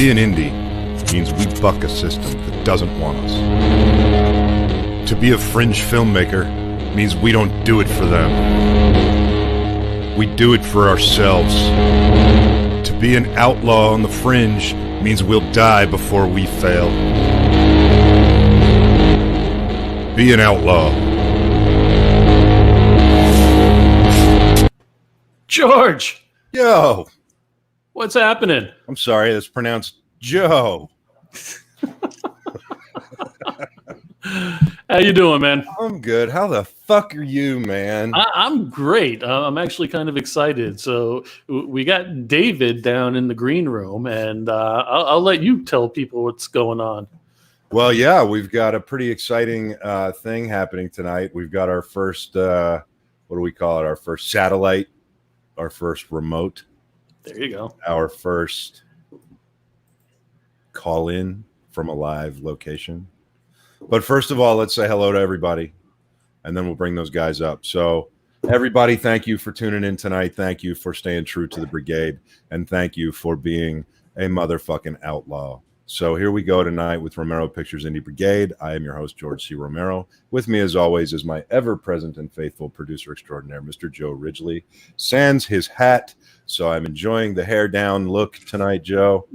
be an indie means we buck a system that doesn't want us. To be a fringe filmmaker means we don't do it for them. We do it for ourselves. To be an outlaw on the fringe means we'll die before we fail. Be an outlaw. George! Yo! What's happening? I'm sorry, that's pronounced Joe. How you doing, man? I'm good. How the fuck are you, man? I'm great. I'm actually kind of excited. So we got David down in the green room, and I'll let you tell people what's going on. Well, yeah, we've got a pretty exciting thing happening tonight. We've got our first, what do we call it? Our first satellite, our first remote. There you go. Our first call in from a live location. But first of all, let's say hello to everybody, and then we'll bring those guys up. So everybody, thank you for tuning in tonight. Thank you for staying true to the brigade, and thank you for being a motherfucking outlaw. So here we go tonight with Romero Pictures Indie Brigade. I am your host, George C. Romero. With me, as always, is my ever-present and faithful producer extraordinaire, Mr. Joe Ridgely. Sans his hat, so I'm enjoying the hair down look tonight, Joe.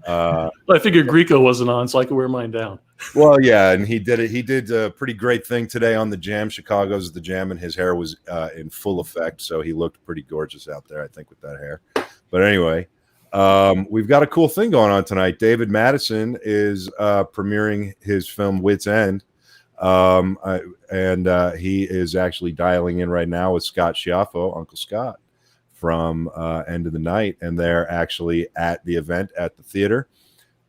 I figured Greco wasn't on, so I could wear mine down. Well, yeah, and he did it. He did a pretty great thing today on the Jam. Chicago's the Jam, and his hair was in full effect, so he looked pretty gorgeous out there, I think, with that hair. But anyway, we've got a cool thing going on tonight. David Madison is premiering his film Wit's End, and he is actually dialing in right now with Scott Schiaffo, Uncle Scott, from End of the Night, and they're actually at the event at the theater.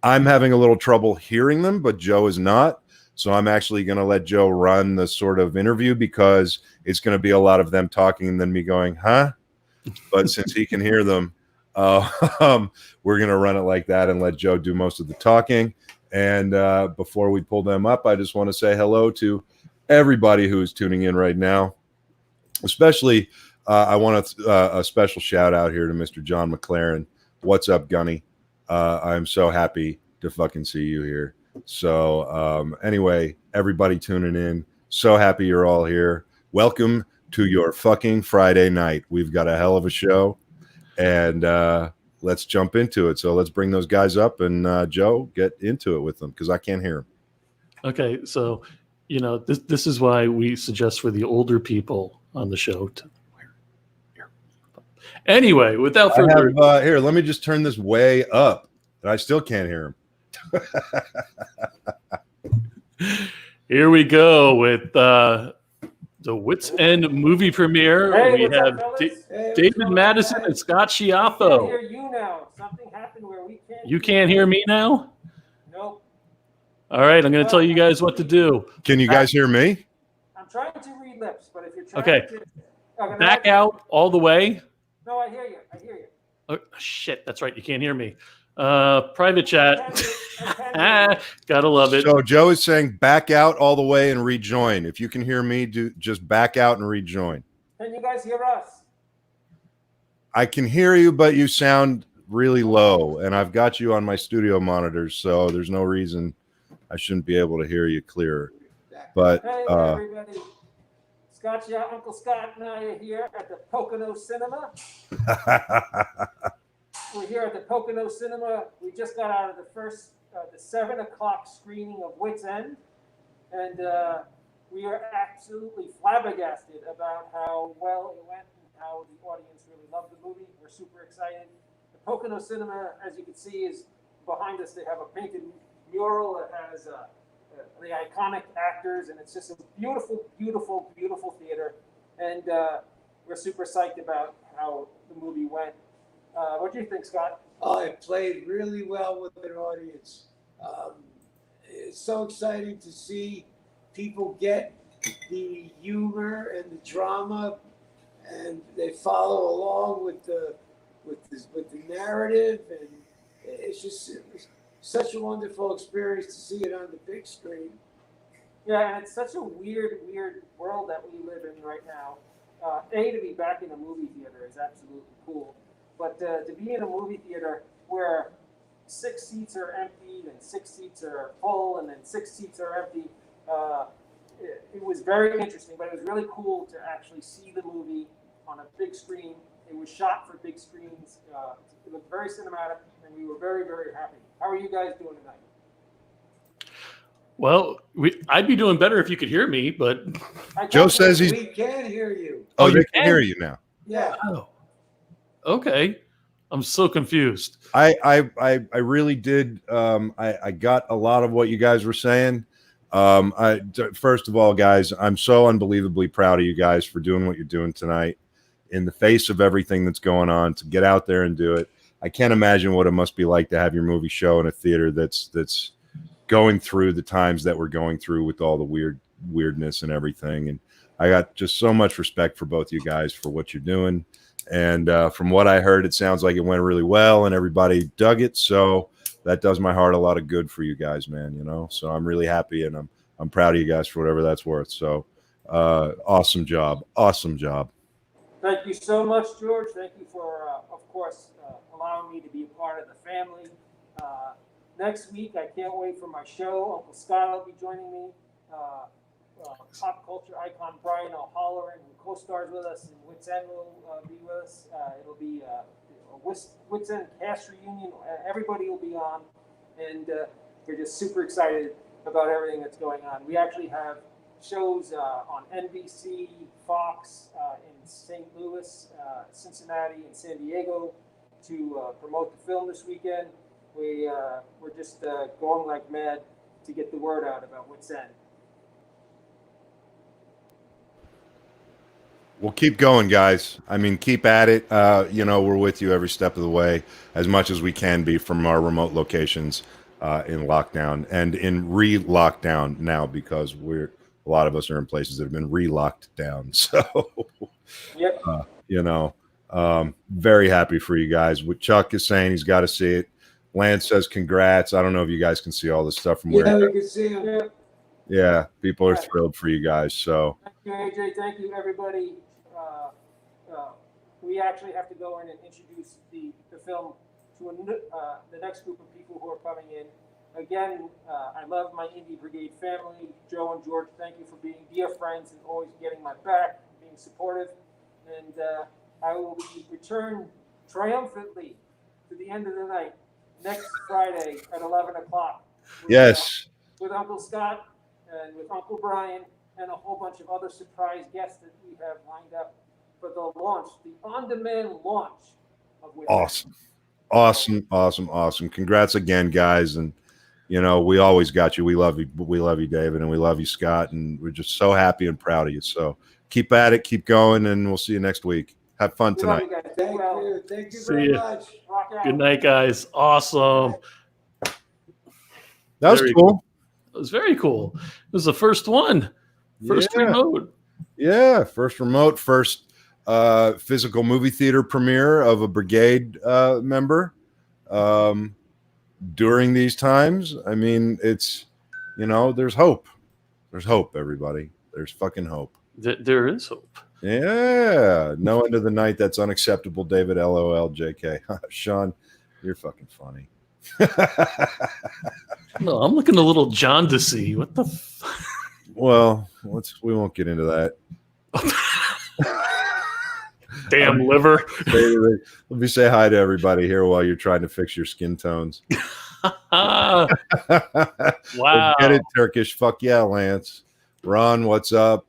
I'm having a little trouble hearing them, but Joe is not. So I'm actually going to let Joe run the sort of interview because it's going to be a lot of them talking and then me going, huh? But since he can hear them, we're going to run it like that and let Joe do most of the talking. And before we pull them up, I just want to say hello to everybody who is tuning in right now. Especially, I want a special shout out here to Mr. John McLaren. What's up, Gunny? I'm so happy to fucking see you here. So anyway, everybody tuning in, so happy you're all here. Welcome to your fucking Friday night. We've got a hell of a show, and let's jump into it. So let's bring those guys up, and Joe, get into it with them because I can't hear them. Okay, so you know this is why we suggest for the older people on the show to wear earphones. Anyway, without further ado, here, let me just turn this way up, and I still can't hear him. Here we go with the Wit's End movie premiere. Hey, we have David Madison and Scott Schiaffo. I can't hear you now. Something happened where we can't. You can't hear me now? Nope. All right, I'm going to tell you guys what to do. Can you guys hear me? I'm trying to read lips, but if you're trying Okay. to Back out all the way. No, I hear you. I hear you. Oh, shit, that's right. You can't hear me. Private chat. Gotta love it. So Joe is saying back out all the way and rejoin. If you can hear me, do just back out and rejoin. Can you guys hear us? I can hear you, but you sound really low, and I've got you on my studio monitors, so there's no reason I shouldn't be able to hear you clearer. But Hey, everybody. Uncle Scott and I are here at the Pocono Cinema. We're here at the Pocono Cinema. We just got out of the 7 o'clock screening of Wit's End, and we are absolutely flabbergasted about how well it went and how the audience really loved the movie. We're super excited. The Pocono Cinema, as you can see, is behind us. They have a painted mural that has the iconic actors, and it's just a beautiful, beautiful, beautiful theater. And we're super psyched about how the movie went. What do you think, Scott? Oh, it played really well with an audience. It's so exciting to see people get the humor and the drama, and they follow along with the narrative, and it was such a wonderful experience to see it on the big screen. Yeah, and it's such a weird world that we live in right now. To be back in a movie theater is absolutely cool. But to be in a movie theater where 6 seats are empty, and 6 seats are full, and then 6 seats are empty. It was very interesting, but it was really cool to actually see the movie on a big screen. It was shot for big screens. It looked very cinematic, and we were very, very happy. How are you guys doing tonight? Well, I'd be doing better if you could hear me, but Joe says We can hear you. Oh, you they can can? hear you now. Yeah. oh, okay. I'm so confused. I really did. I got a lot of what you guys were saying. First of all, guys, I'm so unbelievably proud of you guys for doing what you're doing tonight in the face of everything that's going on, to get out there and do it. I can't imagine what it must be like to have your movie show in a theater that's going through the times that we're going through with all the weirdness and everything. And I got just so much respect for both you guys for what you're doing. And from what I heard, it sounds like it went really well and everybody dug it. So that does my heart a lot of good for you guys, man. You know, so I'm really happy, and I'm proud of you guys for whatever that's worth. So awesome job. Thank you so much, George. Thank you for, of course, allowing me to be a part of the family. Next week, I can't wait for my show. Uncle Scott will be joining me. Pop culture icon Brian O'Halloran, who co-stars with us, and Wits End will be with us. It'll be a Wits End cast reunion. Everybody will be on, and we're just super excited about everything that's going on. We actually have shows on NBC, Fox, in St. Louis, Cincinnati, and San Diego to promote the film this weekend. We're just going like mad to get the word out about Wits End. Well, keep going, guys. I mean, keep at it. You know, we're with you every step of the way, as much as we can be from our remote locations in lockdown and in re-lockdown now, because a lot of us are in places that have been re-locked down. So, Yep. You know, very happy for you guys. What Chuck is saying, he's got to see it. Lance says congrats. I don't know if you guys can see all this stuff from where. Yeah, we can see him. Yeah, people are thrilled for you guys. So Thank you, AJ. Thank you, everybody. We actually have to go in and introduce the film to the next group of people who are coming in. Again, I love my Indie Brigade family. Joe and George, thank you for being dear friends and always getting my back, being supportive. And I will be returned triumphantly to the end of the night next Friday at 11 o'clock. yes. With Uncle Scott and with Uncle Brian and a whole bunch of other surprise guests that we have lined up for the launch, the on-demand launch of Wits End. Awesome. Congrats again, guys. And, you know, we always got you. We love you. We love you, David. And we love you, Scott. And we're just so happy and proud of you. So keep at it, keep going, and we'll see you next week. Have fun We love tonight. you guys. Thank Well, you. Thank you See very ya. much. rock out. Good night, guys. Awesome. That was Very cool. It was very cool. It was the first one. First Yeah. remote. Yeah, first remote, first physical movie theater premiere of a brigade member during these times. I mean, it's, you know, there's hope. There's hope, everybody. There's fucking hope. There is hope. Yeah. No end of the night. That's unacceptable, David. LOL, JK. Sean, you're fucking funny. No, I'm looking a little jaundicey. What the? Well, we won't get into that. Damn liver. Let me say hi to everybody here while you're trying to fix your skin tones. Wow. Get it, Turkish. Fuck yeah, Lance. Ron, what's up?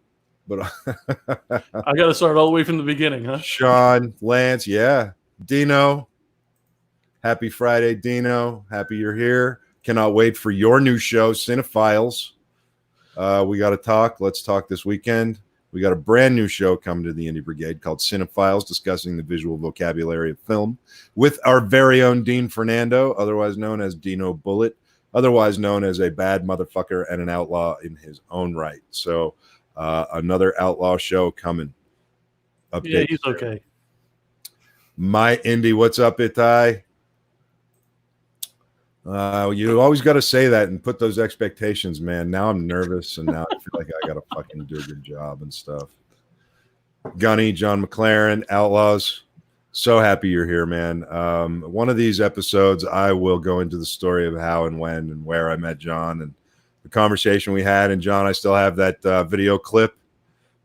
But I got to start all the way from the beginning, huh? Sean, Lance, yeah. Dino. Happy Friday, Dino. Happy you're here. Cannot wait for your new show, Cinephiles. We got to talk. Let's talk this weekend. We got a brand new show coming to the Indie Brigade called Cinephiles, discussing the visual vocabulary of film with our very own Dean Fernando, otherwise known as Dino Bullet, otherwise known as a bad motherfucker and an outlaw in his own right. So another outlaw show coming. Update. Yeah, he's okay. My Indie, what's up, Itai? You always got to say that and put those expectations, man. Now I'm nervous, and now I feel like I got to fucking do a good job and stuff. Gunny, John McLaren, Outlaws. So happy you're here, man. One of these episodes, I will go into the story of how and when and where I met John and the conversation we had. And John, I still have that video clip,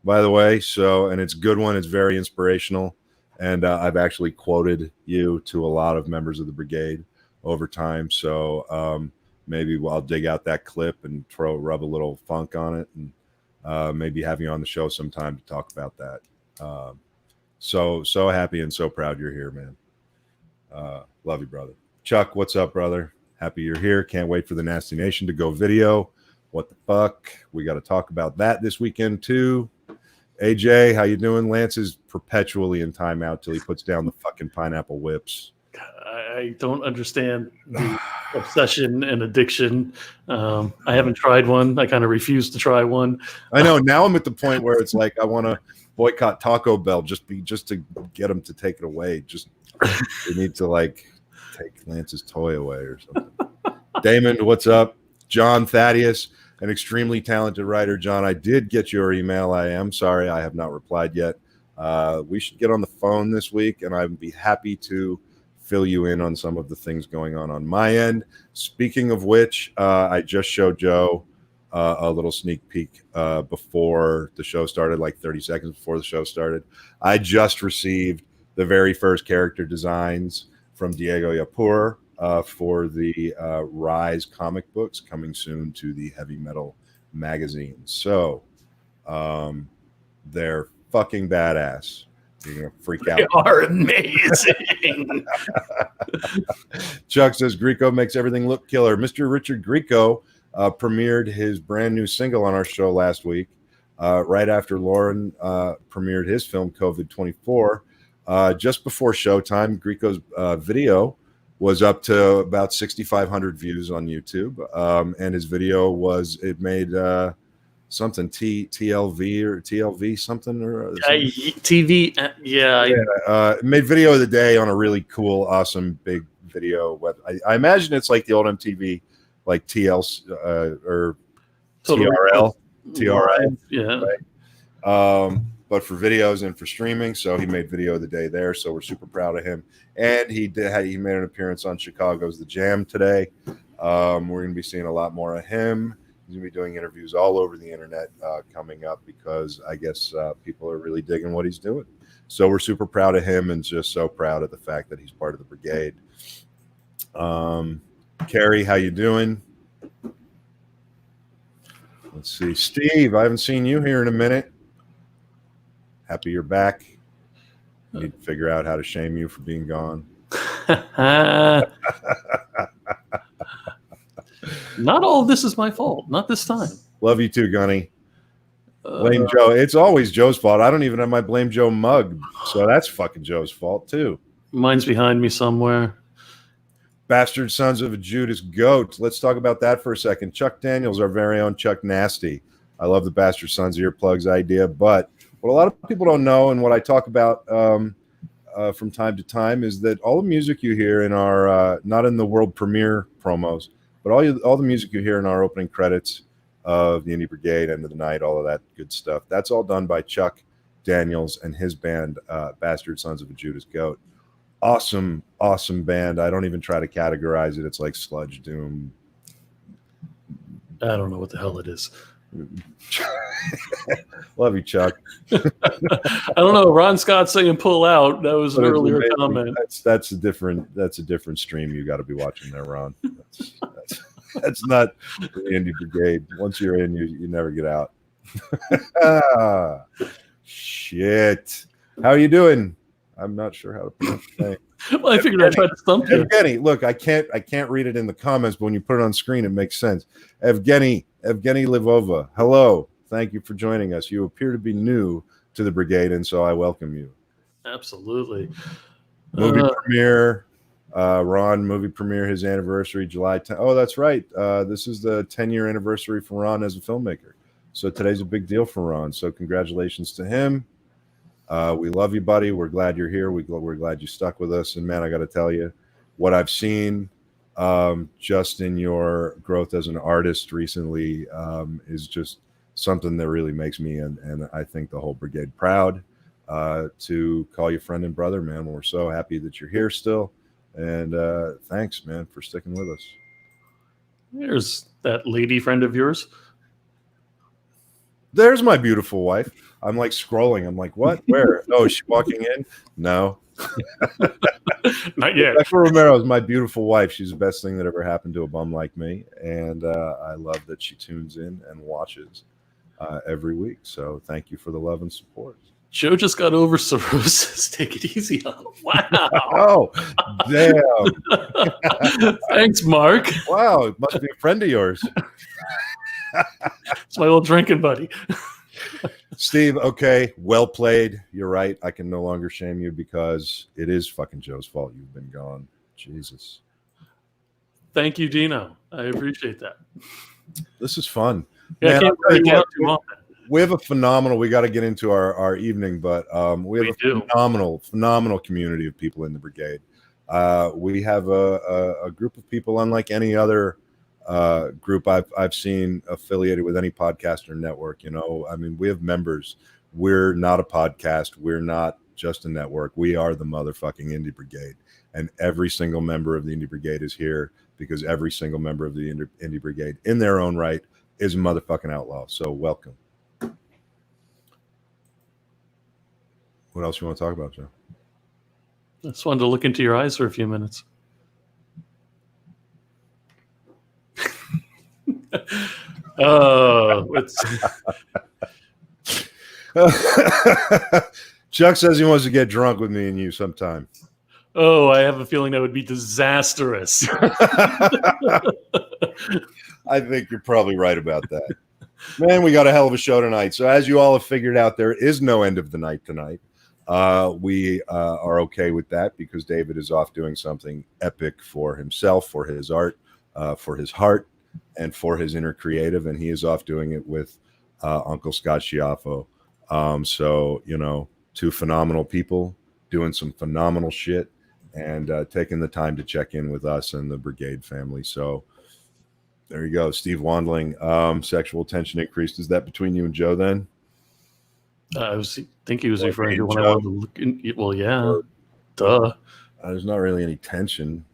by the way. So, and it's a good one. It's very inspirational. And I've actually quoted you to a lot of members of the brigade over time. So maybe I'll dig out that clip and rub a little funk on it, and maybe have you on the show sometime to talk about that. So happy and so proud you're here, man. Love you, brother. Chuck, what's up, brother? Happy you're here. Can't wait for the Nasty Nation to go video. What the fuck? We got to talk about that this weekend too. AJ, how you doing? Lance is perpetually in timeout till he puts down the fucking pineapple whips. I don't understand the obsession and addiction. I haven't tried one. I kind of refuse to try one. I know. Now I'm at the point where it's like I want to boycott Taco Bell just to get them to take it away. Just they need to like take Lance's toy away or something. Damon, what's up? John Thaddeus, an extremely talented writer. John, I did get your email. I am sorry I have not replied yet. We should get on the phone this week, and I'd be happy to fill you in on some of the things going on my end. Speaking of which, I just showed Joe a little sneak peek before the show started, like 30 seconds before the show started. I just received the very first character designs from Diego Yapur for the Rise comic books coming soon to the Heavy Metal magazine. So they're fucking badass. You're gonna freak out. They are amazing. Chuck says Grieco makes everything look killer. Mr. Richard Grieco premiered his brand new single on our show last week, right after Lauren premiered his film COVID-24. Just before showtime, Grieco's video was up to about 6,500 views on YouTube, and his video made something TLV or TLV something or TV. made video of the day on a really cool, awesome, big video web. I imagine it's like the old MTV, like TL or TRL, yeah. Right? But for videos and for streaming. So he made video of the day there. So we're super proud of him. And he made an appearance on Chicago's The Jam today. We're going to be seeing a lot more of him. He's going to be doing interviews all over the internet coming up because I guess people are really digging what he's doing. So we're super proud of him and just so proud of the fact that he's part of the brigade. Carrie, how you doing? Let's see. Steve, I haven't seen you here in a minute. Happy you're back. Need to figure out how to shame you for being gone. Not all of this is my fault. Not this time. Love you too, Gunny. Blame Joe. It's always Joe's fault. I don't even have my Blame Joe mug, so that's fucking Joe's fault too. Mine's behind me somewhere. Bastard Sons of a Judas Goat. Let's talk about that for a second. Chuck Daniels, our very own Chuck Nasty. I love the Bastard Sons earplugs idea, but what a lot of people don't know and what I talk about from time to time is that all the music you hear in our, not in the world premiere promos, but all the music you hear in our opening credits of the Indie Brigade, End of the Night, all of that good stuff, that's all done by Chuck Daniels and his band, Bastard Sons of a Judas Goat. Awesome, awesome band. I don't even try to categorize it. It's like sludge doom. I don't know what the hell it is. Love you, Chuck. I don't know. Ron Scott saying pull out. That was an earlier comment. That's a different stream you got to be watching there, Ron. That's not the Indie Brigade. Once you're in, you never get out. Shit. How are you doing? I'm not sure how to pronounce your name. Well, I figured I'd try to stump you. Evgeny, look, I can't read it in the comments, but when you put it on screen, it makes sense. Evgeny Livova, hello. Thank you for joining us. You appear to be new to the brigade, and so I welcome you. Absolutely. Movie premiere, Ron, movie premiere, his anniversary, July 10th. Oh, that's right. This is the 10-year anniversary for Ron as a filmmaker. So today's a big deal for Ron. So congratulations to him. We love you, buddy. We're glad you're here. We're glad you stuck with us. And man, I got to tell you, what I've seen just in your growth as an artist recently is just something that really makes me and I think the whole brigade proud. to call you friend and brother, man. We're so happy that you're here still. And thanks, man, for sticking with us. There's that lady friend of yours. There's my beautiful wife. I'm like scrolling. I'm like, what? Where? Oh, is she walking in? No. Not yet. Rebecca Romero is my beautiful wife. She's the best thing that ever happened to a bum like me. And I love that she tunes in and watches every week. So thank you for the love and support. Joe just got over cirrhosis. Take it easy on him. Wow. Oh, damn. Thanks, Mark. Wow. It must be a friend of yours. It's my old drinking buddy. Steve, okay, well played. You're right. I can no longer shame you because it is fucking Joe's fault you've been gone. Jesus. Thank you, Dino. I appreciate that. This is fun. Yeah, Man, I can't really count too often. we have a phenomenal, we got to get into our evening, but we have phenomenal community of people in the brigade. We have a group of people unlike any other group I've seen affiliated with any podcaster network. You know, I mean, we have members. We're not a podcast. We're not just a network. We are the motherfucking Indie Brigade, and every single member of the Indie Brigade is here because every single member of the Indie Brigade, in their own right, is a motherfucking outlaw. So welcome. What else you want to talk about, Joe? I just wanted to look into your eyes for a few minutes. Chuck says he wants to get drunk with me and you sometime. Oh, I have a feeling that would be disastrous. I think you're probably right about that. Man, we got a hell of a show tonight. So as you all have figured out, there is no end of the night tonight. We are okay with that because David is off doing something epic for himself, for his art, for his heart, and for his inner creative. And he is off doing it with Uncle Scott Schiaffo. So, you know, two phenomenal people doing some phenomenal shit and taking the time to check in with us and the brigade family. So there you go. Steve Wandling, sexual tension increased. Is that between you and Joe then? I think he was referring to when I wanted to look in. Well, yeah. Duh. There's not really any tension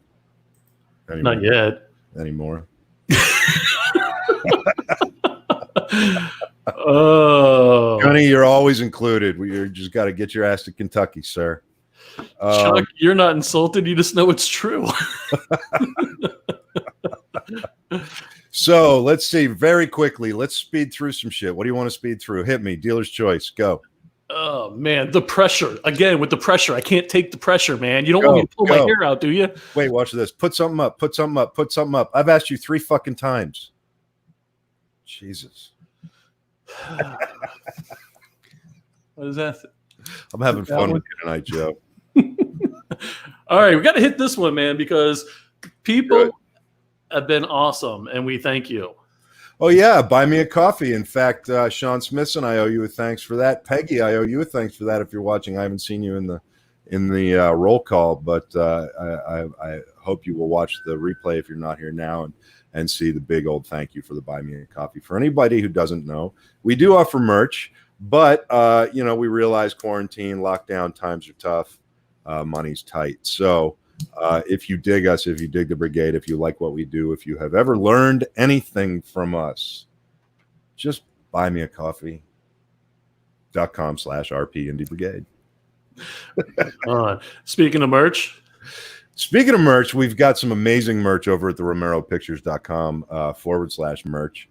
anymore. Not yet. Anymore. Oh. Gunny, you're always included. You just got to get your ass to Kentucky, sir. Chuck, you're not insulted. You just know it's true. So let's see very quickly. Let's speed through some shit. What do you want to speed through? Hit me. Dealer's choice. Go. Oh, man. The pressure. Again, with the pressure. I can't take the pressure, man. You don't want me to pull my hair out, do you? Wait, watch this. Put something up. Put something up. Put something up. I've asked you 3 fucking times. Jesus. What is that? I'm having fun with you tonight, Joe. All right. We got to hit this one, man, because people have been awesome, and we thank you. Oh, yeah. Buy me a coffee. In fact, Sean Smithson, I owe you a thanks for that. Peggy, I owe you a thanks for that if you're watching. I haven't seen you in the roll call, but I hope you will watch the replay if you're not here now and see the big old thank you for the Buy Me a Coffee. For anybody who doesn't know, we do offer merch, but, you know, we realize quarantine, lockdown, times are tough, money's tight. So if you dig us, if you dig the brigade, if you like what we do, if you have ever learned anything from us, just buy me a coffee.com/RP Indie Brigade. Speaking of merch, we've got some amazing merch over at the RomeroPictures.com /merch.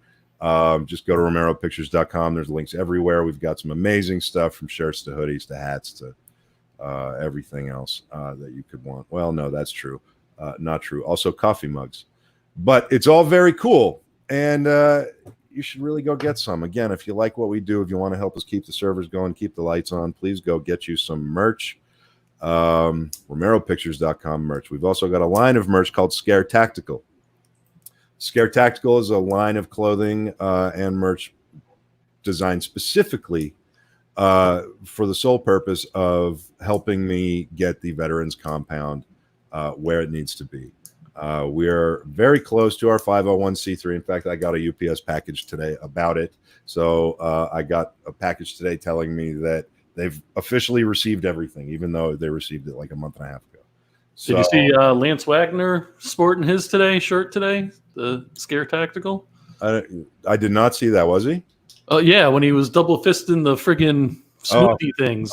Just go to RomeroPictures.com. There's links everywhere. We've got some amazing stuff from shirts to hoodies to hats to everything else that you could want. Well, no, that's true. Not true. Also coffee mugs. But it's all very cool. And you should really go get some. Again, if you like what we do, if you want to help us keep the servers going, keep the lights on, please go get you some merch. RomeroPictures.com merch. We've also got a line of merch called Scare Tactical. Scare Tactical is a line of clothing and merch designed specifically for the sole purpose of helping me get the Veterans Compound where it needs to be. We're very close to our 501c3. In fact, I got a UPS package today about it. So I got a package today telling me that They've officially received everything, even though they received it like a month and a half ago. So, Did you see Lance Wagner sporting his shirt today? The Scare Tactical? I did not see that. Was he? Oh, yeah, when he was double fisting the friggin' smoothie things.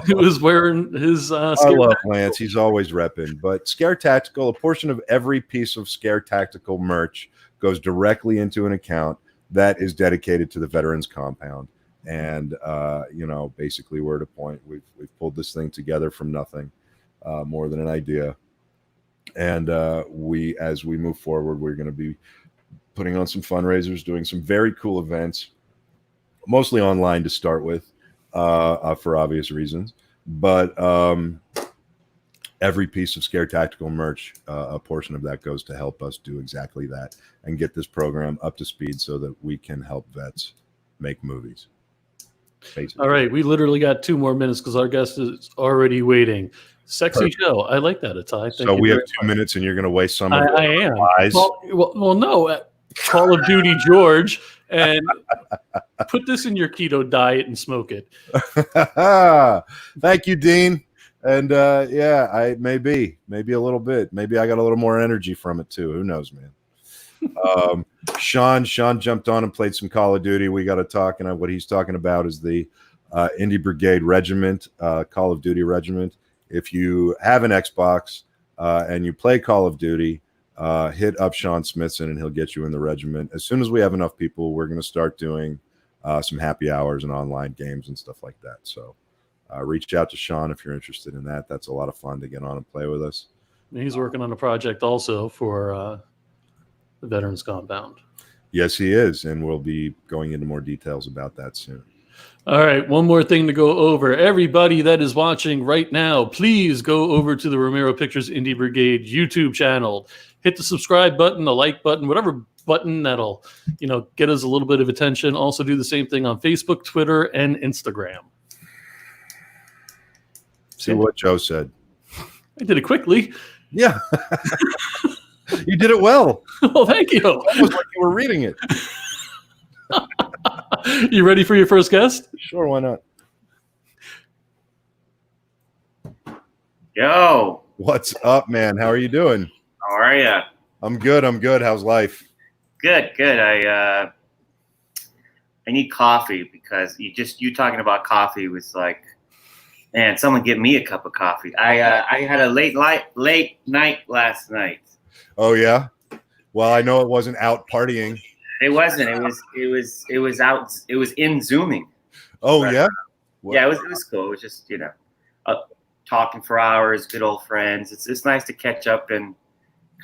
He was wearing his I Scare love Tactical. Lance. He's always repping. But Scare Tactical, a portion of every piece of Scare Tactical merch goes directly into an account that is dedicated to the Veterans Compound. And, basically we're at a point. We've pulled this thing together from nothing, more than an idea. And as we move forward, we're going to be putting on some fundraisers, doing some very cool events, mostly online to start with, for obvious reasons. But every piece of Scare Tactical merch, a portion of that goes to help us do exactly that and get this program up to speed so that we can help vets make movies. Basically. All right, we literally got 2 more minutes because our guest is already waiting. Sexy Perfect. Joe, I like that, Atai. So we have 2 minutes, and you're going to waste some of I am. lies. Well, no. Call of Duty George, and put this in your keto diet and smoke it. Thank you, Dean. And I maybe a little bit. Maybe I got a little more energy from it too. Who knows, man? Sean jumped on and played some Call of Duty. We got to talk, and what he's talking about is the Indie Brigade Regiment, Call of Duty Regiment. If you have an Xbox and you play Call of Duty, hit up Sean Smithson and he'll get you in the regiment. As soon as we have enough people, we're going to start doing some happy hours and online games and stuff like that. So reach out to Sean if you're interested in that. That's a lot of fun to get on and play with us. He's working on a project also for the Veterans Compound. Yes, he is. And we'll be going into more details about that soon. All right, one more thing to go over. Everybody that is watching right now, please go over to the Romero Pictures Indie Brigade YouTube channel. Hit the subscribe button, the like button, whatever button that'll, get us a little bit of attention. Also do the same thing on Facebook, Twitter, and Instagram. See what Joe said. I did it quickly. Yeah. You did it well. Well, thank you. Almost like you were reading it. You ready for your first guest? Sure, why not? Yo, What's up, man? How are you doing? how are ya? I'm good. How's life? Good. I need coffee because you talking about coffee was like, man, someone get me a cup of coffee. I had a late night last night. Oh yeah. Well, I know it wasn't out partying. It wasn't. It was out. It was in Zooming. Oh Right. yeah. Yeah, it was cool. It was just talking for hours, good old friends. It's nice to catch up and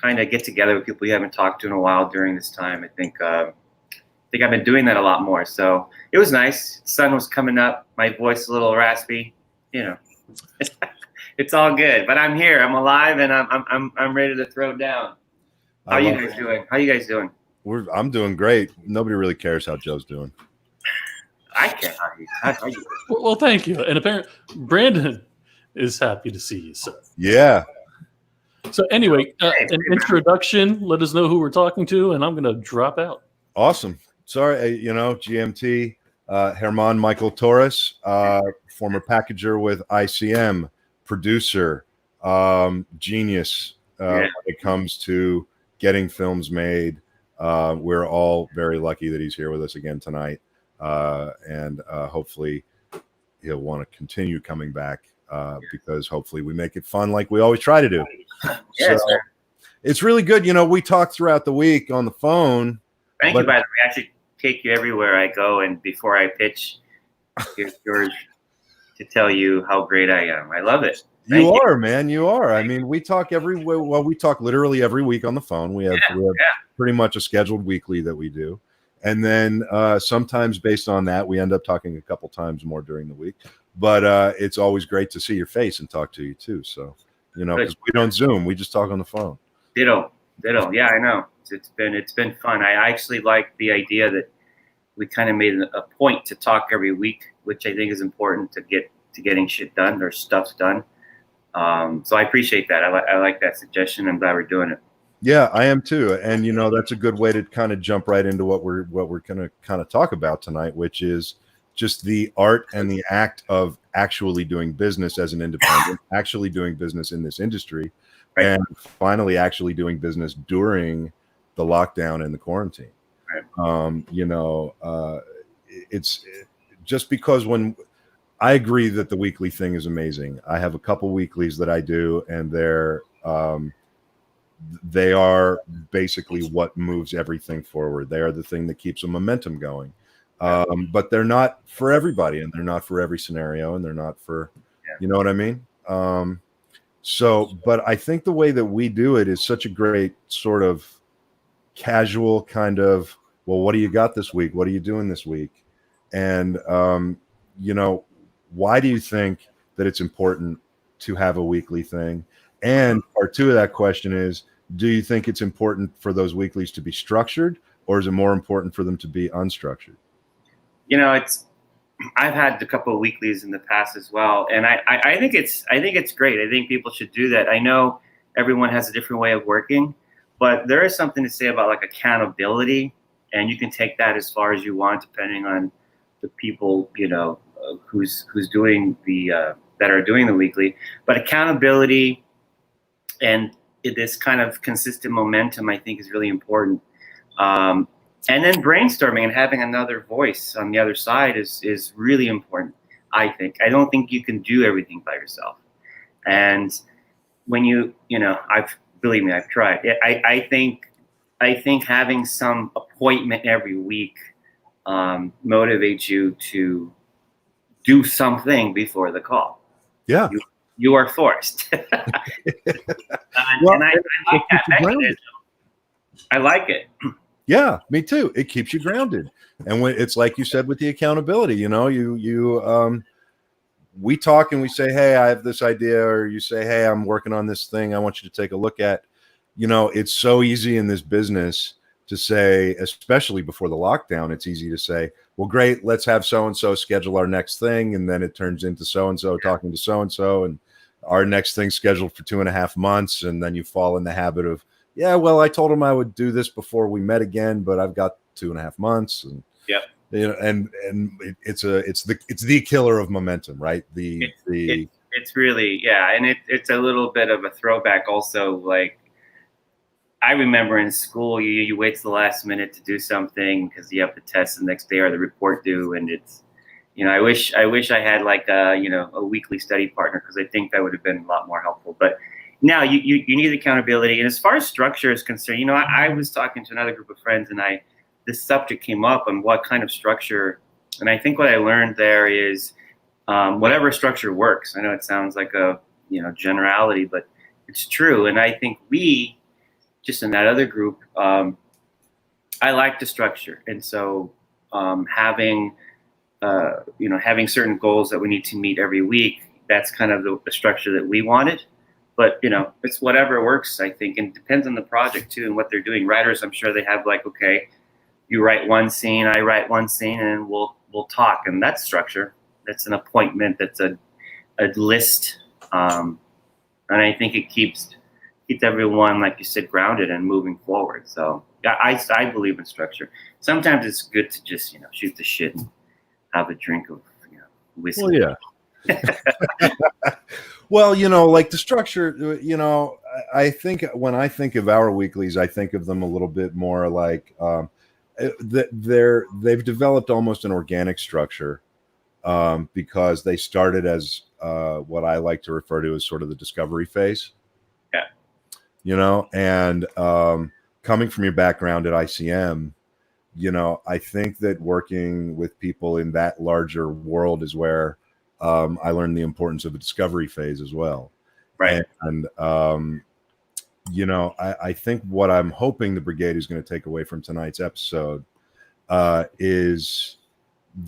kind of get together with people you haven't talked to in a while during this time. I think I've been doing that a lot more. So it was nice. The sun was coming up. My voice is a little raspy. It's all good. But I'm here. I'm alive, and I'm ready to throw down. How you guys doing? I'm doing great. Nobody really cares how Joe's doing. I can't. How you? Well, thank you. And apparently, Brandon is happy to see you, sir. Yeah. So anyway, an introduction. Let us know who we're talking to, and I'm going to drop out. Awesome. Sorry, GMT, Herman Michael Torres, former packager with ICM, producer, genius when it comes to getting films made. We're all very lucky that he's here with us again tonight. And hopefully he'll want to continue coming back because hopefully we make it fun like we always try to do. Yes, so, it's really good. We talk throughout the week on the phone. Thank you, by the way. I actually take you everywhere I go, and before I pitch, here's George to tell you how great I am. I love it. You are, man. You are. I mean, we talk we talk literally every week on the phone. We have pretty much a scheduled weekly that we do. And then sometimes based on that, we end up talking a couple times more during the week. But it's always great to see your face and talk to you too. So, because we don't Zoom, we just talk on the phone. Ditto. Yeah, I know. It's been fun. I actually like the idea that we kind of made a point to talk every week, which I think is important to getting shit done or stuff done. So I appreciate that. I like that suggestion. I'm glad we're doing it. Yeah, I am too. And that's a good way to kind of jump right into what we're going to kind of talk about tonight, which is just the art and the act of actually doing business as an independent, actually doing business in this industry, Right. and finally actually doing business during the lockdown and the quarantine. Right. It's just because when I agree that the weekly thing is amazing. I have a couple weeklies that I do, and they are basically what moves everything forward. They are the thing that keeps a momentum going. But they're not for everybody, and they're not for every scenario, and they're not for, you know what I mean? But I think the way that we do it is such a great sort of casual kind of, well, what do you got this week? What are you doing this week? And, why do you think that it's important to have a weekly thing? And part two of that question is, do you think it's important for those weeklies to be structured, or is it more important for them to be unstructured? I've had a couple of weeklies in the past as well, and I think it's great. I think people should do that. I know everyone has a different way of working, but there is something to say about like accountability, and you can take that as far as you want depending on the people who's doing that are doing the weekly. But accountability and this kind of consistent momentum, I think, is really important. And then brainstorming and having another voice on the other side is really important, I think. I don't think you can do everything by yourself. And when believe me, I've tried. I think having some appointment every week motivates you to do something before the call. Yeah. You are forced. And I like that mechanism. I like it. Yeah, me too. It keeps you grounded. And when it's like you said with the accountability, we talk and we say, hey, I have this idea, or you say, hey, I'm working on this thing I want you to take a look at. It's so easy in this business to say, especially before the lockdown, it's easy to say, well, great, let's have so-and-so schedule our next thing. And then it turns into so-and-so talking to so-and-so, and our next thing scheduled for 2.5 months. And then you fall in the habit of, yeah, well, I told him I would do this before we met again, but I've got 2.5 months. And and it's the killer of momentum, right? It's really, and it's a little bit of a throwback also. Like, I remember in school, you wait to the last minute to do something because you have the test the next day or the report due, and it's, I wish I had like a weekly study partner, because I think that would have been a lot more helpful. But now you need accountability. And as far as structure is concerned, I was talking to another group of friends, and this subject came up on what kind of structure. And I think what I learned there is whatever structure works. I know it sounds like a generality, but it's true. And I think we, just in that other group, I like the structure. And so having certain goals that we need to meet every week, that's kind of the structure that we wanted. But, it's whatever works, I think, and it depends on the project too and what they're doing. Writers, I'm sure they have like, okay, you write one scene, I write one scene, and we'll talk. And that's structure. That's an appointment. That's a list. And I think it keeps everyone, like you said, grounded and moving forward. So I believe in structure. Sometimes it's good to just, shoot the shit and have a drink of whiskey. Well, yeah. Well, like the structure, I think when I think of our weeklies, I think of them a little bit more like they've developed almost an organic structure because they started as what I like to refer to as sort of the discovery phase. Yeah. And coming from your background at ICM, I think that working with people in that larger world is where I learned the importance of a discovery phase as well. Right. And I think what I'm hoping the brigade is going to take away from tonight's episode is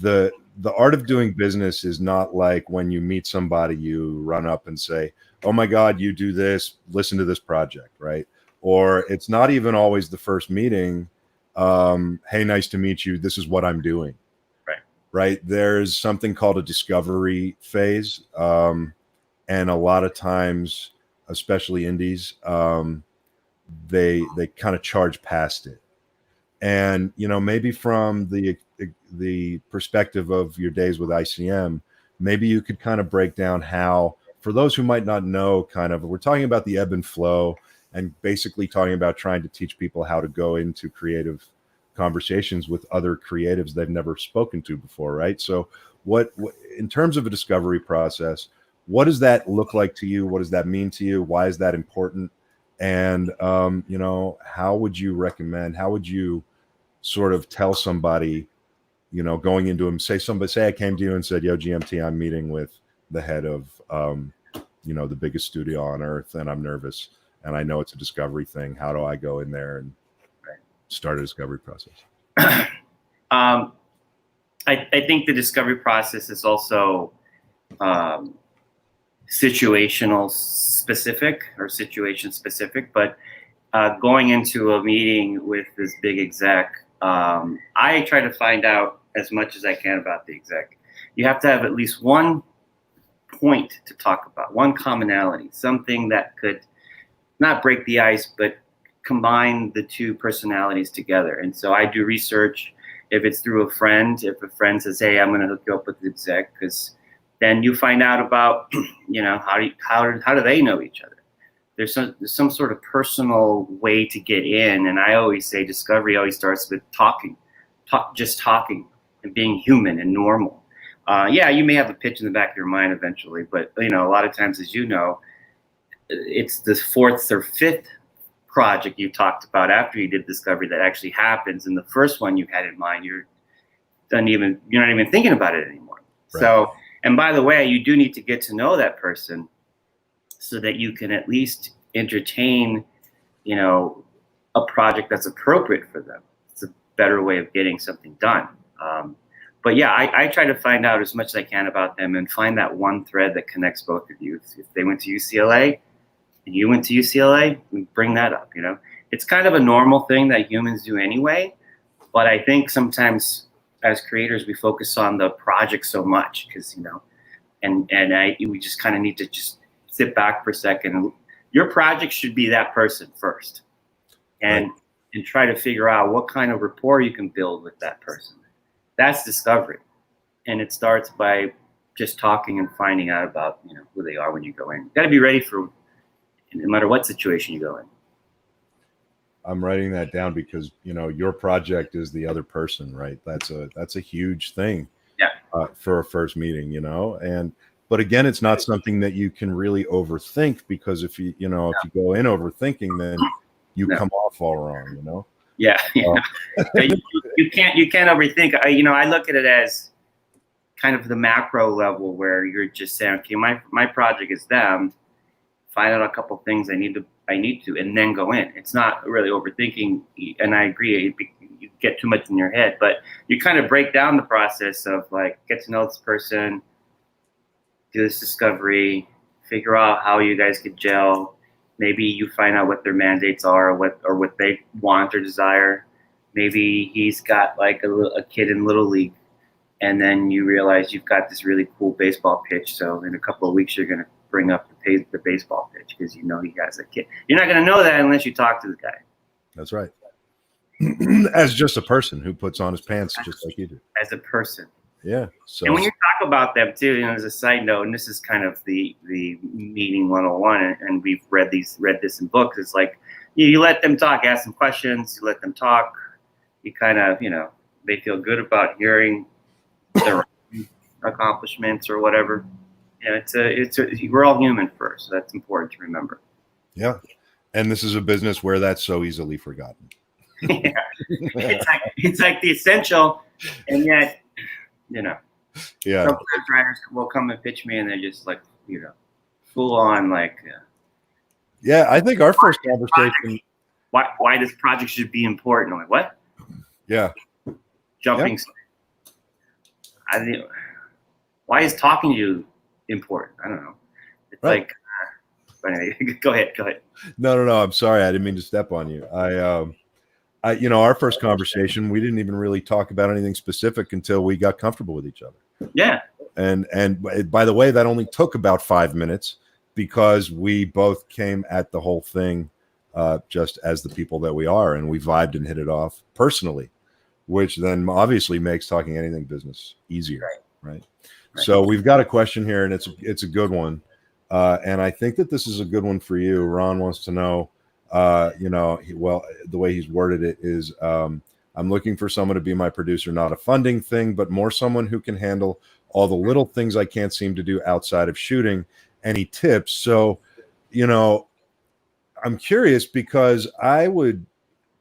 the art of doing business is not like when you meet somebody, you run up and say, oh my God, you do this, listen to this project, right? Or it's not even always the first meeting. Hey, nice to meet you. This is what I'm doing. Right. There's something called a discovery phase. And a lot of times, especially indies, they kind of charge past it. And, maybe from the the perspective of your days with ICM, maybe you could kind of break down how, for those who might not know, kind of, we're talking about the ebb and flow and basically talking about trying to teach people how to go into creative conversations with other creatives they've never spoken to before, right? So what in terms of a discovery process, what does that look like to you? What does that mean to you? Why is that important? And how would you recommend, how would you sort of tell somebody, going into them, say I came to you and said, yo, GMT, I'm meeting with the head of the biggest studio on earth, and I'm nervous, and I know it's a discovery thing. How do I go in there and start a discovery process? I think the discovery process is also situational specific or situation specific, but going into a meeting with this big exec, I try to find out as much as I can about the exec. You have to have at least one point to talk about, one commonality, something that could not break the ice, but combine the two personalities together. And so I do research. If it's through a friend, if a friend says, hey, I'm going to hook you up with the exec, because then you find out about, how do they know each other? There's some sort of personal way to get in. And I always say discovery always starts with talking and being human and normal. You may have a pitch in the back of your mind eventually, but a lot of times, as you know, it's the fourth or fifth project you talked about after you did discovery that actually happens, and the first one you had in mind, you're not even thinking about it anymore. Right. So, and by the way, you do need to get to know that person so that you can at least entertain, a project that's appropriate for them. It's a better way of getting something done. But yeah, I try to find out as much as I can about them and find that one thread that connects both of you. If they went to UCLA and you went to UCLA, we bring that up. It's kind of a normal thing that humans do anyway. But I think sometimes as creators, we focus on the project so much because, we just kind of need to just sit back for a second. Your project should be that person first, and try to figure out what kind of rapport you can build with that person. That's discovery, and it starts by just talking and finding out about who they are when you go in. You got to be ready for no matter what situation you go in. I'm writing that down because your project is the other person, right? That's a huge thing. Yeah. For a first meeting, but again, it's not something that you can really overthink, because if you go in overthinking, then you come off all wrong, Yeah. You can't overthink. I look at it as kind of the macro level where you're just saying, okay, my project is them. Find out a couple things I need to, and then go in. It's not really overthinking, and I agree. You get too much in your head, but you kind of break down the process of get to know this person, do this discovery, figure out how you guys could gel. Maybe you find out what their mandates are, or what they want or desire. Maybe he's got a kid in Little League, and then you realize you've got this really cool baseball pitch. So in a couple of weeks, you're going to bring up the baseball pitch because he has a kid. You're not going to know that unless you talk to the guy. That's right. As just a person who puts on his pants just like you do. As a person. Yeah. So, and when you talk about them too, as a side note, and this is kind of the meeting 101, and we've read this in books. It's you let them talk, ask them questions, you let them talk. You kind of, they feel good about hearing their accomplishments or whatever. We're all human first. So that's important to remember. Yeah. And this is a business where that's so easily forgotten. Yeah. It's like the essential, and yet, Yeah. Some contractors will come and pitch me, and they're just full on Yeah, I think our first conversation. Why this project should be important? I'm like, what? Yeah. Jumping. Yeah. Why is talking to you important? I don't know. It's right. But anyway, go ahead. No. I'm sorry. I didn't mean to step on you. Our first conversation, we didn't even really talk about anything specific until we got comfortable with each other. Yeah. And by the way, that only took about 5 minutes because we both came at the whole thing just as the people that we are, and we vibed and hit it off personally. which then obviously makes talking anything business easier, right? So we've got a question here, and it's a good one, and I think that this is a good one for you. Ron wants to know, the way he's worded it is, I'm looking for someone to be my producer, not a funding thing, but more someone who can handle all the little things I can't seem to do outside of shooting. Any tips? So, I'm curious because I would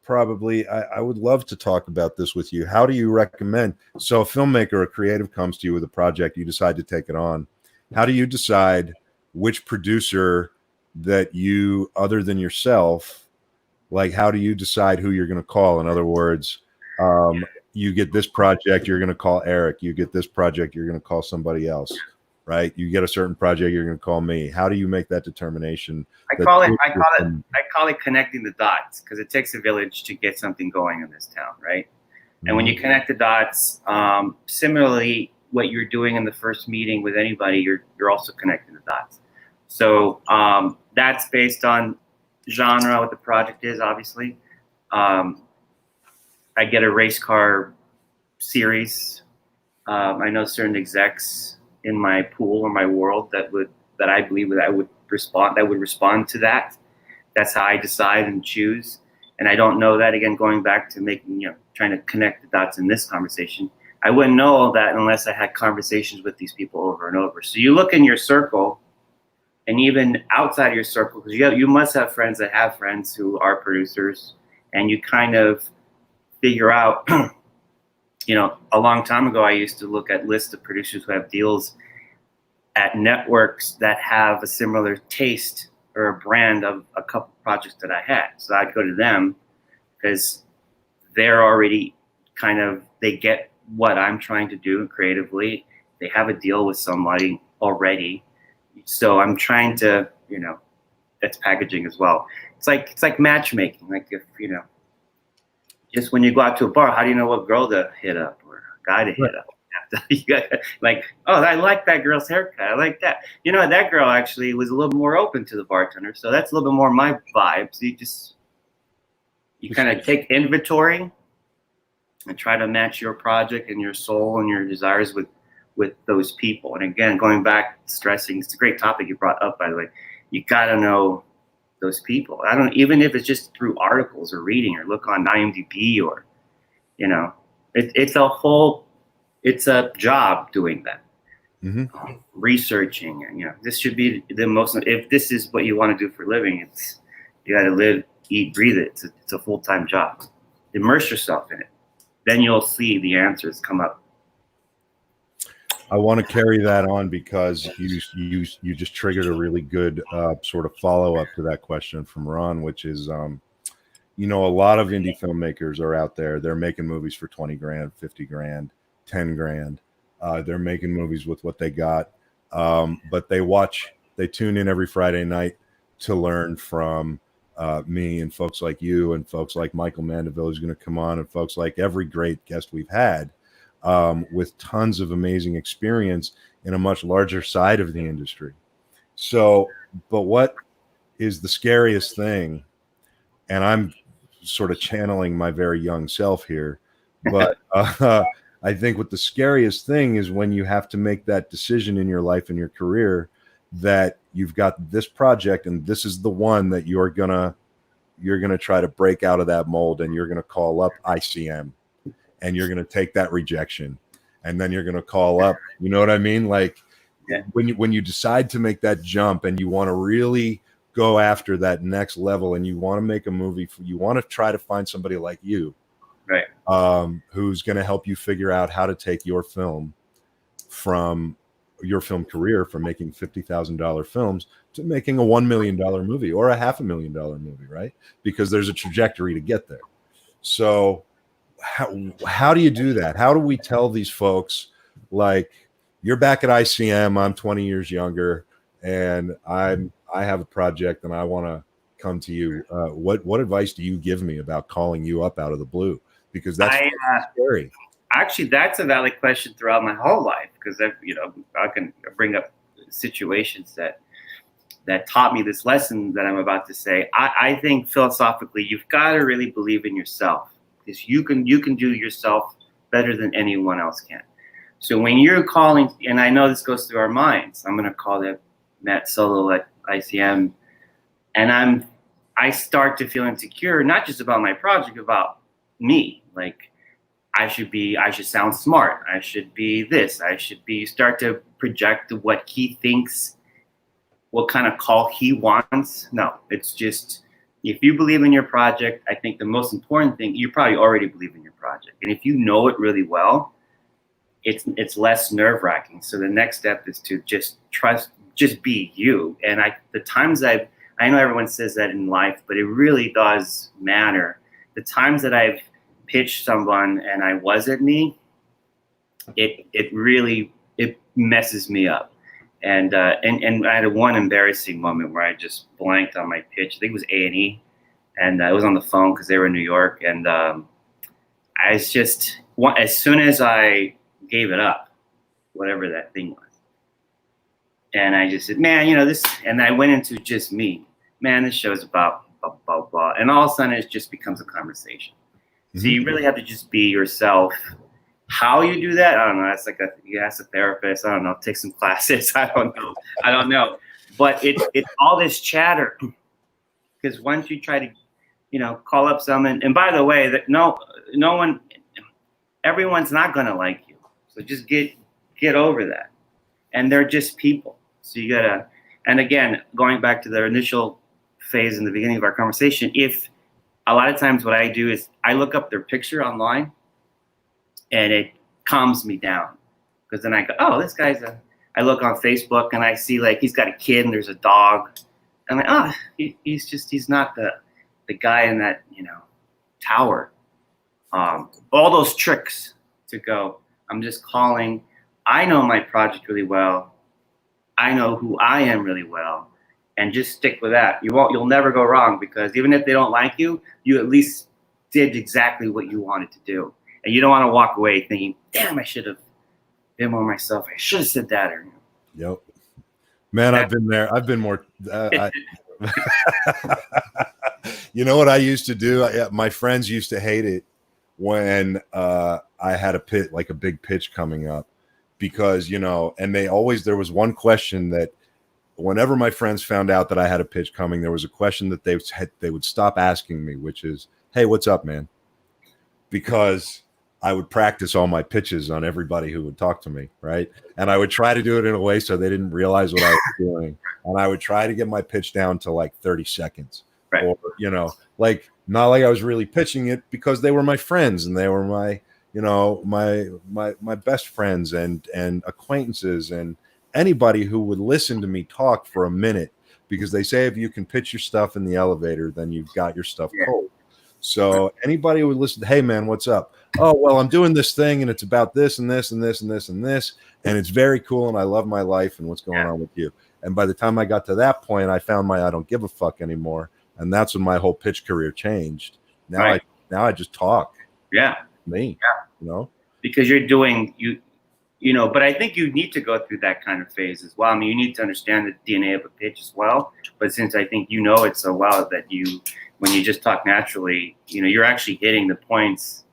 love to talk about this with you. How do you recommend? So a filmmaker, a creative comes to you with a project, you decide to take it on. How do you decide which producer that you, other than yourself, like how do you decide who you're going to call? In other words, you get this project, you're going to call Eric. You get this project, you're going to call somebody else, right? You get a certain project, you're going to call me. How do you make that determination? I call it connecting the dots, because it takes a village to get something going in this town, right? Mm-hmm. And when you connect the dots, similarly, what you're doing in the first meeting with anybody, you're also connecting the dots. So that's based on genre, what the project is, obviously. I get a race car series. I know certain execs in my pool or my world that I believe that would respond to that. That's how I decide and choose. And I don't know that, again, going back to trying to connect the dots in this conversation. I wouldn't know all that unless I had conversations with these people over and over. So you look in your circle, and even outside of your circle, because you must have friends that have friends who are producers, and you kind of figure out, a long time ago, I used to look at lists of producers who have deals at networks that have a similar taste or a brand of a couple projects that I had. So I'd go to them because they're already they get what I'm trying to do creatively. They have a deal with somebody already. So I'm trying to, that's packaging as well. It's like matchmaking. Like if, just when you go out to a bar, how do you know what girl to hit up or guy to hit up? You got I like that girl's haircut. I like that. That girl actually was a little more open to the bartender. So that's a little bit more my vibe. So you kind of take inventory and try to match your project and your soul and your desires with those people. And again, going back, stressing, it's a great topic you brought up, by the way. You got to know those people. Even if it's just through articles or reading or look on IMDb or, it's a job doing that. Mm-hmm. Researching, and this should be the most. If this is what you want to do for a living, you got to live, eat, breathe it. It's a full-time job. Immerse yourself in it. Then you'll see the answers come up. I want to carry that on because you just triggered a really good sort of follow-up to that question from Ron, which is, a lot of indie filmmakers are out there. They're making movies for 20 grand, 50 grand, 10 grand. They're making movies with what they got. But they tune in every Friday night to learn from me and folks like you and folks like Michael Mandaville, who's going to come on, and folks like every great guest we've had. With tons of amazing experience in a much larger side of the industry. So, but what is the scariest thing? And I'm sort of channeling my very young self here, but I think what the scariest thing is when you have to make that decision in your life and your career that you've got this project and this is the one that you're gonna try to break out of that mold, and you're gonna call up ICM. And you're going to take that rejection, and then you're going to call up. You know what I mean? Like when you decide to make that jump and you want to really go after that next level, and you want to make a movie, you want to try to find somebody like you, right? Who's going to help you figure out how to take your film from your film career from making $50,000 films to making a $1 million movie or a $500,000 movie, right? Because there's a trajectory to get there. So how do you do that? How do we tell these folks, like, you're back at ICM, I'm 20 years younger, and I have a project and I want to come to you. What advice do you give me about calling you up out of the blue? Because that's scary. Actually, that's a valid question throughout my whole life, because I can bring up situations that taught me this lesson that I'm about to say. I think philosophically, you've got to really believe in yourself this. You can do yourself better than anyone else can. So when you're calling, and I know this goes through our minds, I'm going to call it Matt Solo at ICM, and I start to feel insecure, not just about my project, about me. Like, I should sound smart. I should be this. Start to project what he thinks, what kind of call he wants. No, it's just, if you believe in your project, I think the most important thing, you probably already believe in your project. And if you know it really well, it's less nerve-wracking. So the next step is to just trust, just be you. And the times I know everyone says that in life, but it really does matter. The times that I've pitched someone and I wasn't me, it really messes me up. And I had one embarrassing moment where I just blanked on my pitch. I think it was A&E, and I was on the phone because they were in New York. And as soon as I gave it up, whatever that thing was, and I just said, man, this, and I went into just me. Man, this show's about blah, blah, blah. And all of a sudden it just becomes a conversation. Mm-hmm. So you really have to just be yourself. How you do that, I don't know. That's like you ask a therapist. I don't know. Take some classes. I don't know. But it's all this chatter. Because once you try to, call up someone, and by the way, that no one, everyone's not gonna like you. So just get over that. And they're just people. So you gotta, and again, going back to the initial phase in the beginning of our conversation, if a lot of times what I do is I look up their picture online and it calms me down, because then I go, oh, this guy's I look on Facebook and I see like he's got a kid and there's a dog. I'm like, oh, he's not the guy in that, tower. All those tricks to go, I'm just calling. I know my project really well. I know who I am really well, and just stick with that. You'll never go wrong, because even if they don't like you, you at least did exactly what you wanted to do. And you don't want to walk away thinking, damn, I should have been more myself. I should have said that. Yep. Man, I've been there. I've been more. You know what I used to do? My friends used to hate it when I had a big pitch coming up, because, and there was one question that whenever my friends found out that I had a pitch coming, there was a question that they would stop asking me, which is, hey, what's up, man? Because I would practice all my pitches on everybody who would talk to me, right? And I would try to do it in a way so they didn't realize what I was doing. And I would try to get my pitch down to like 30 seconds. Right. Or, like, not like I was really pitching it, because they were my friends and they were my, my best friends and acquaintances and anybody who would listen to me talk for a minute, because they say if you can pitch your stuff in the elevator, then you've got your stuff cold. So anybody who would listen, hey man, what's up? Oh, well, I'm doing this thing and it's about this and this and this and this and this, and it's very cool and I love my life and what's going on with you. And by the time I got to that point, I found I don't give a fuck anymore, and that's when my whole pitch career changed. Now I just talk. Yeah, me. Yeah, because you're doing but I think you need to go through that kind of phase as well. I mean, you need to understand the DNA of a pitch as well. But since I think it so well that when you just talk naturally, you're actually hitting the points,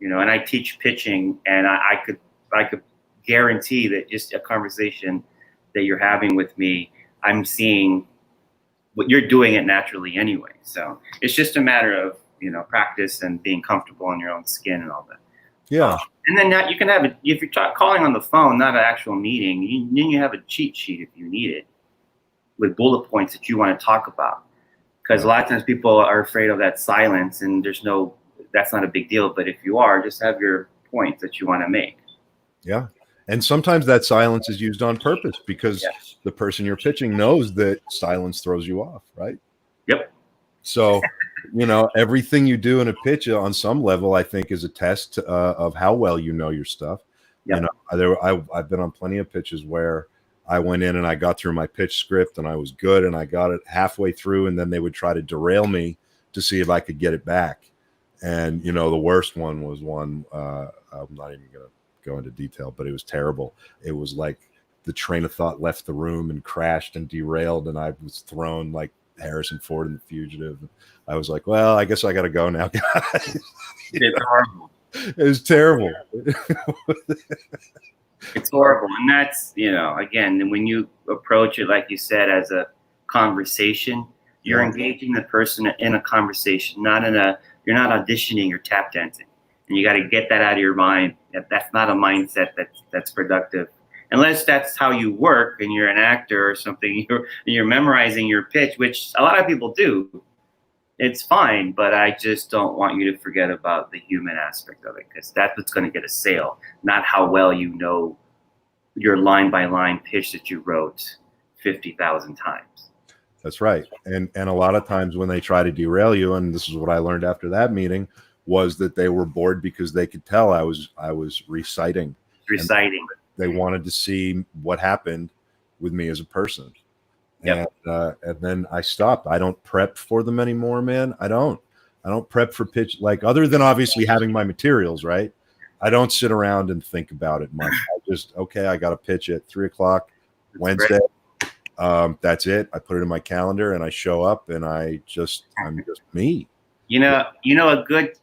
and I teach pitching, and I could guarantee that just a conversation that you're having with me, I'm seeing what you're doing it naturally anyway. So it's just a matter of, practice and being comfortable in your own skin and all that. Yeah. And then now you can have it, if you're calling on the phone, not an actual meeting, then you have a cheat sheet if you need it, with bullet points that you want to talk about. Because a lot of times people are afraid of that silence, and that's not a big deal. But if you are, just have your points that you want to make. Yeah. And sometimes that silence is used on purpose, because the person you're pitching knows that silence throws you off, right? Yep. So, everything you do in a pitch on some level, I think, is a test of how well you know your stuff. Yep. I've been on plenty of pitches where I went in and I got through my pitch script and I was good and I got it halfway through, and then they would try to derail me to see if I could get it back. And, the worst one was one, I'm not even going to go into detail, but it was terrible. It was like the train of thought left the room and crashed and derailed, and I was thrown like Harrison Ford in The Fugitive. I was like, well, I guess I got to go now, guys. It's horrible. It was terrible. It's horrible. And that's, again, when you approach it, like you said, as a conversation, you're engaging the person in a conversation, you're not auditioning, you're tap dancing. And you got to get that out of your mind. That's not a mindset that's productive. Unless that's how you work and you're an actor or something, you're memorizing your pitch, which a lot of people do. It's fine, but I just don't want you to forget about the human aspect of it, because that's what's going to get a sale, not how well you know your line-by-line pitch that you wrote 50,000 times. That's right. And a lot of times when they try to derail you, and this is what I learned after that meeting, was that they were bored because they could tell I was reciting. Reciting. They wanted to see what happened with me as a person. Yep. And then I stopped. I don't prep for them anymore, man. I don't prep for pitch, like, other than obviously having my materials, right? I don't sit around and think about it much. I just, I got to pitch at 3:00 Wednesday. That's it. I put it in my calendar and I show up and I'm just me. A good,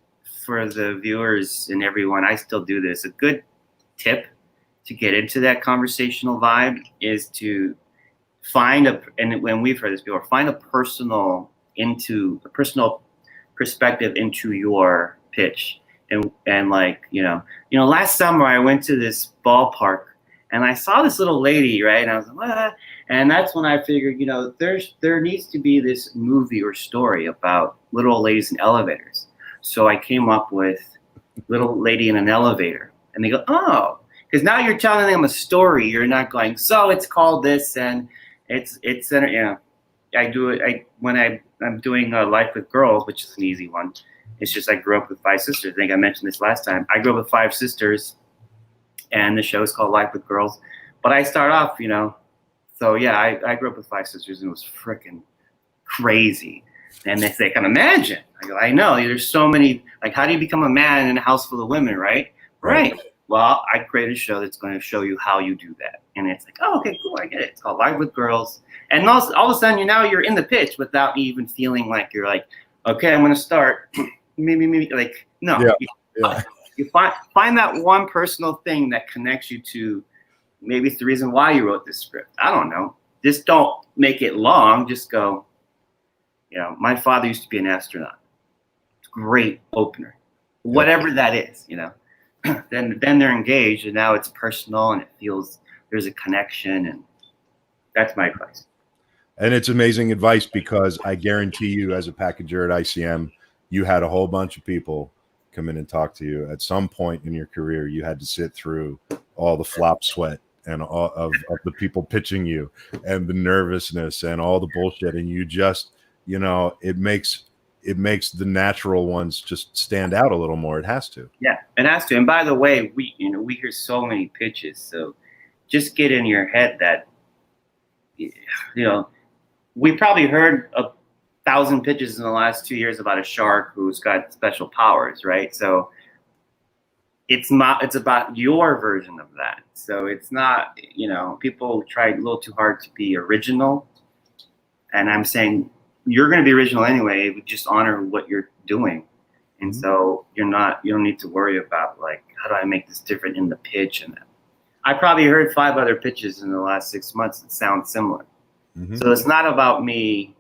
for the viewers and everyone, I still do this. A good tip to get into that conversational vibe is to find and when we've heard this before, find a personal perspective into your pitch. And like, last summer I went to this ballpark and I saw this little lady, right? And I was like, what? And that's when I figured, there needs to be this movie or story about little old ladies in elevators. So I came up with Little Lady in an Elevator. And they go, oh, because now you're telling them a story. You're not going, so it's called this and it's I do it when I'm doing Life with Girls, which is an easy one. It's just I grew up with 5 sisters. I think I mentioned this last time. I grew up with 5 sisters, and the show is called Life with Girls. But I start off, so yeah, I grew up with 5 sisters, and it was freaking crazy. And they can imagine. I go, I know, there's so many, like, how do you become a man in a house full of women, right? Right. Well, I created a show that's going to show you how you do that. And it's like, oh, okay, cool, I get it. It's called Live with Girls. And all of a sudden, you're in the pitch without even feeling like you're like, okay, I'm going to start. Maybe, like, no. Yeah. You find that one personal thing that connects you to, maybe it's the reason why you wrote this script. I don't know. Just don't make it long. Just go, my father used to be an astronaut. Great opener. Whatever that is, then they're engaged, and now it's personal and it feels there's a connection, and that's my advice. And it's amazing advice, because I guarantee you, as a packager at ICM, you had a whole bunch of people come in and talk to you. At some point in your career, you had to sit through all the flop sweat and all of the people pitching you and the nervousness and all the bullshit. And you just, it makes the natural ones just stand out a little more. It has to. Yeah, it has to. And by the way, we hear so many pitches. So just get in your head that, we probably heard 1,000 pitches in the last 2 years about a shark who's got special powers, right? So it's about your version of that. So it's not, people try a little too hard to be original. And I'm saying, you're going to be original anyway. We just honor what you're doing. And so you don't need to worry about, like, how do I make this different in the pitch? And I probably heard 5 other pitches in the last 6 months that sound similar. So it's not about me.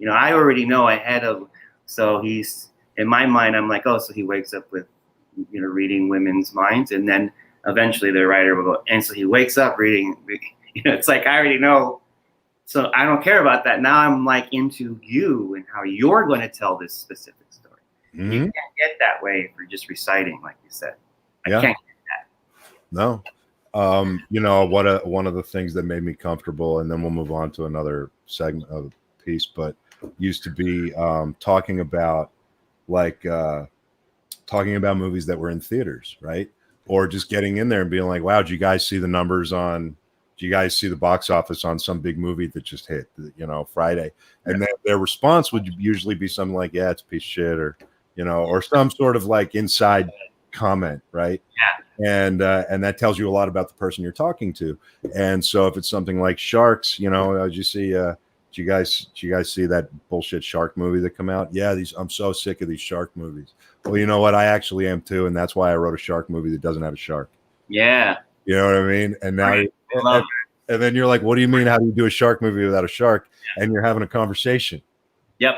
I already know ahead of, so he's, in my mind, I'm like, oh, so he wakes up with, reading women's minds. And then eventually the writer will go, and so he wakes up reading, it's like, I already know. So I don't care about that. Now I'm like into you and how you're going to tell this specific story. You can't get that way if you're just reciting, like you said. I can't get that. No. One of the things that made me comfortable, and then we'll move on to another segment of the piece, but used to be talking about movies that were in theaters, right? Or just getting in there and being like, wow, did you guys see the numbers on, do you guys see the box office on some big movie that just hit, Friday? And then their response would usually be something like, yeah, it's a piece of shit, or, or some sort of like inside comment, right? Yeah. And that tells you a lot about the person you're talking to. And so if it's something like Sharks, did you see Do you guys see that bullshit shark movie that come out? Yeah, I'm so sick of these shark movies. Well, you know what? I actually am too, and that's why I wrote a shark movie that doesn't have a shark. Yeah. You know what I mean? And now, and then you're like, what do you mean? How do you do a shark movie without a shark? Yeah. And you're having a conversation. Yep,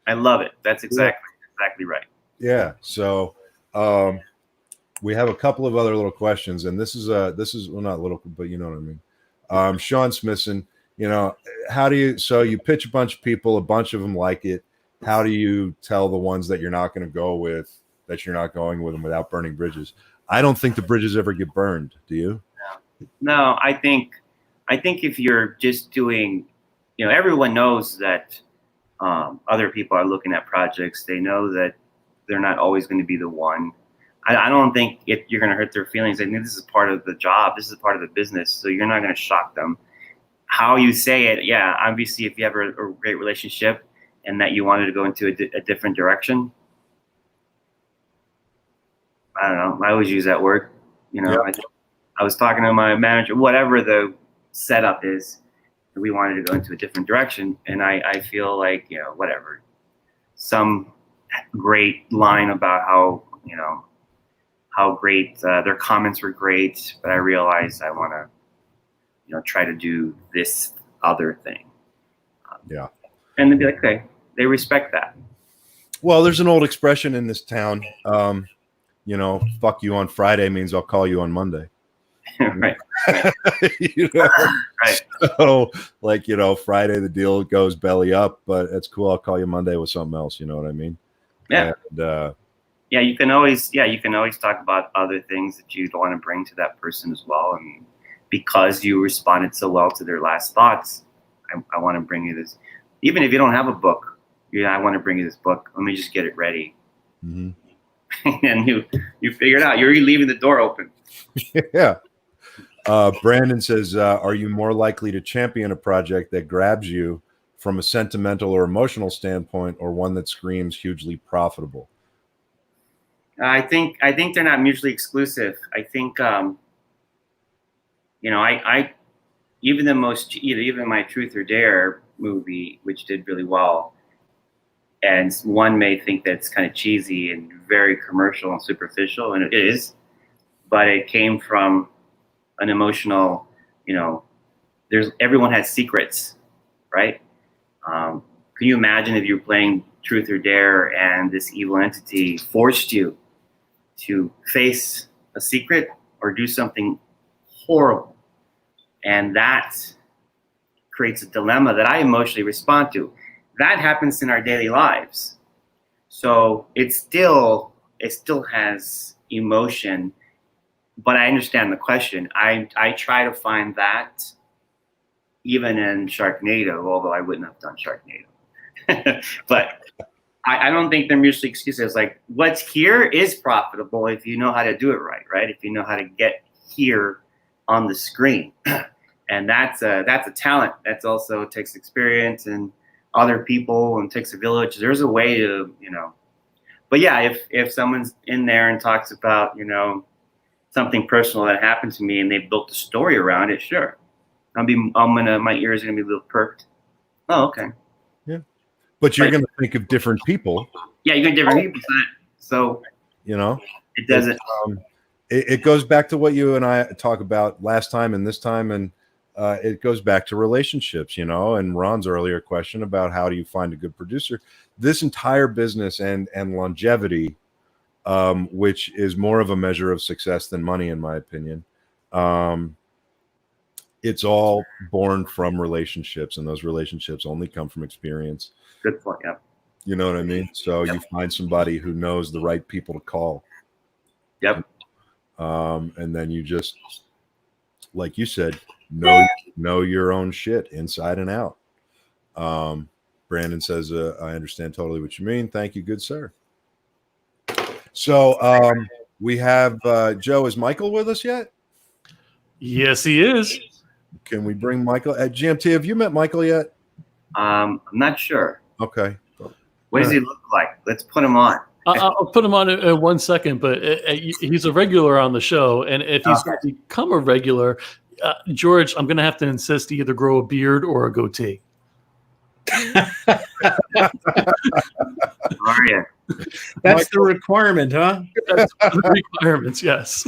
I love it. That's exactly right. Yeah. So, we have a couple of other little questions, and this is well, not little, but you know what I mean. Sean Smithson, you know, how do you? So you pitch a bunch of people, a bunch of them like it. How do you tell the ones that you're not going to go with that you're not going with them without burning bridges? I don't think the bridges ever get burned. Do you? No, I think if you're just doing, you know, everyone knows that other people are looking at projects. They know that they're not always going to be the one. I don't think you're going to hurt their feelings. I think this is part of the job. This is part of the business. So you're not going to shock them. How you say it, yeah, obviously, if you have a great relationship and that you wanted to go into a different direction, I don't know. I always use that word. You know, yep. I was talking to my manager, whatever the setup is, we wanted to go into a different direction. And I feel like, you know, whatever, some great line about how, you know, how great their comments were great, but I realized I want to, you know, try to do this other thing. Yeah. And they'd be like, okay, they respect that. Well, there's an old expression in this town, you know, fuck you on Friday means I'll call you on Monday. Right. You know? Right. So, like, you know, Friday the deal goes belly up, but it's cool. I'll call you Monday with something else. You know what I mean? Yeah. And, yeah, you can always talk about other things that you'd want to bring to that person as well. And because you responded so well to their last thoughts, I want to bring you this. Even if you don't have a book, I want to bring you this book. Let me just get it ready. Mm-hmm. And you figure it out. You're already leaving the door open. Yeah. Brandon says, are you more likely to champion a project that grabs you from a sentimental or emotional standpoint, or one that screams hugely profitable? I think they're not mutually exclusive. I think, you know, I even my Truth or Dare movie, which did really well, and one may think that it's kind of cheesy and very commercial and superficial, and it is, but it came from an emotional, you know, everyone has secrets, right? Can you imagine if you're playing Truth or Dare and this evil entity forced you to face a secret or do something horrible? And that creates a dilemma that I emotionally respond to. That happens in our daily lives. So it still has emotion, but I understand the question. I try to find that even in Sharknado, although I wouldn't have done Sharknado. But I don't think they're mutually exclusive. It's like, what's here is profitable if you know how to do it right? If you know how to get here on the screen. And that's a talent. That's also takes experience and other people and takes a village. There's a way to, you know. But yeah, if someone's in there and talks about, you know, something personal that happened to me and they built a story around it, sure. My ears are gonna be a little perked. Oh, okay. Yeah. But you're gonna think of different people. Yeah, you're gonna different people. So you know, it doesn't. It goes back to what you and I talked about last time and this time, and it goes back to relationships, you know, and Ron's earlier question about how do you find a good producer. This entire business and longevity, which is more of a measure of success than money, in my opinion. It's all born from relationships, and those relationships only come from experience. Good point. Yeah. You know what I mean? So you find somebody who knows the right people to call. Yep. And then you just, like you said, know your own shit inside and out. Brandon says, I understand totally what you mean. Thank you, good sir. So we have Joe. Is Michael with us yet? Yes, he is. Can we bring Michael at GMT? Have you met Michael yet? I'm not sure. Okay. What does he look like? Let's put him on. I'll put him on in 1 second, but he's a regular on the show. And if he's going to become a regular, George, I'm going to have to insist to either grow a beard or a goatee. How are you? That's the requirement, huh? That's one of the requirements, yes.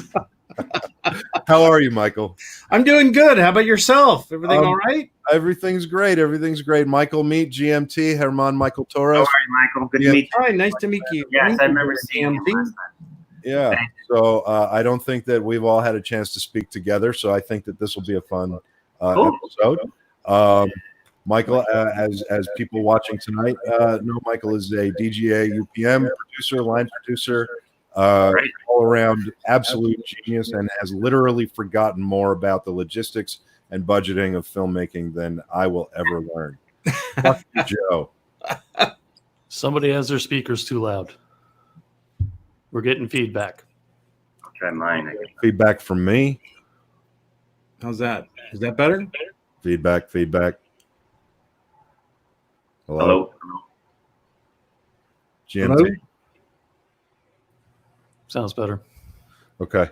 How are you, Michael? I'm doing good. How about yourself? Everything all right? Everything's great. Everything's great. Michael, meet GMT, Herman Michael How Torres. are you, Michael? Good Yeah. to meet you. Hi, nice to meet you. Yes, I remember seeing him last time. Yeah. So I don't think that we've all had a chance to speak together. So I think that this will be a fun Cool. episode. Michael, as people watching tonight know, Michael is a DGA UPM producer, line producer, all around absolute genius, and has literally forgotten more about the logistics and budgeting of filmmaking than I will ever learn. Fuck you, Joe. Somebody has their speakers too loud. We're getting feedback. I'll try mine. I guess. Feedback from me. How's that? Is that better? Feedback. Hello. GMT. Hello? Sounds better. Okay.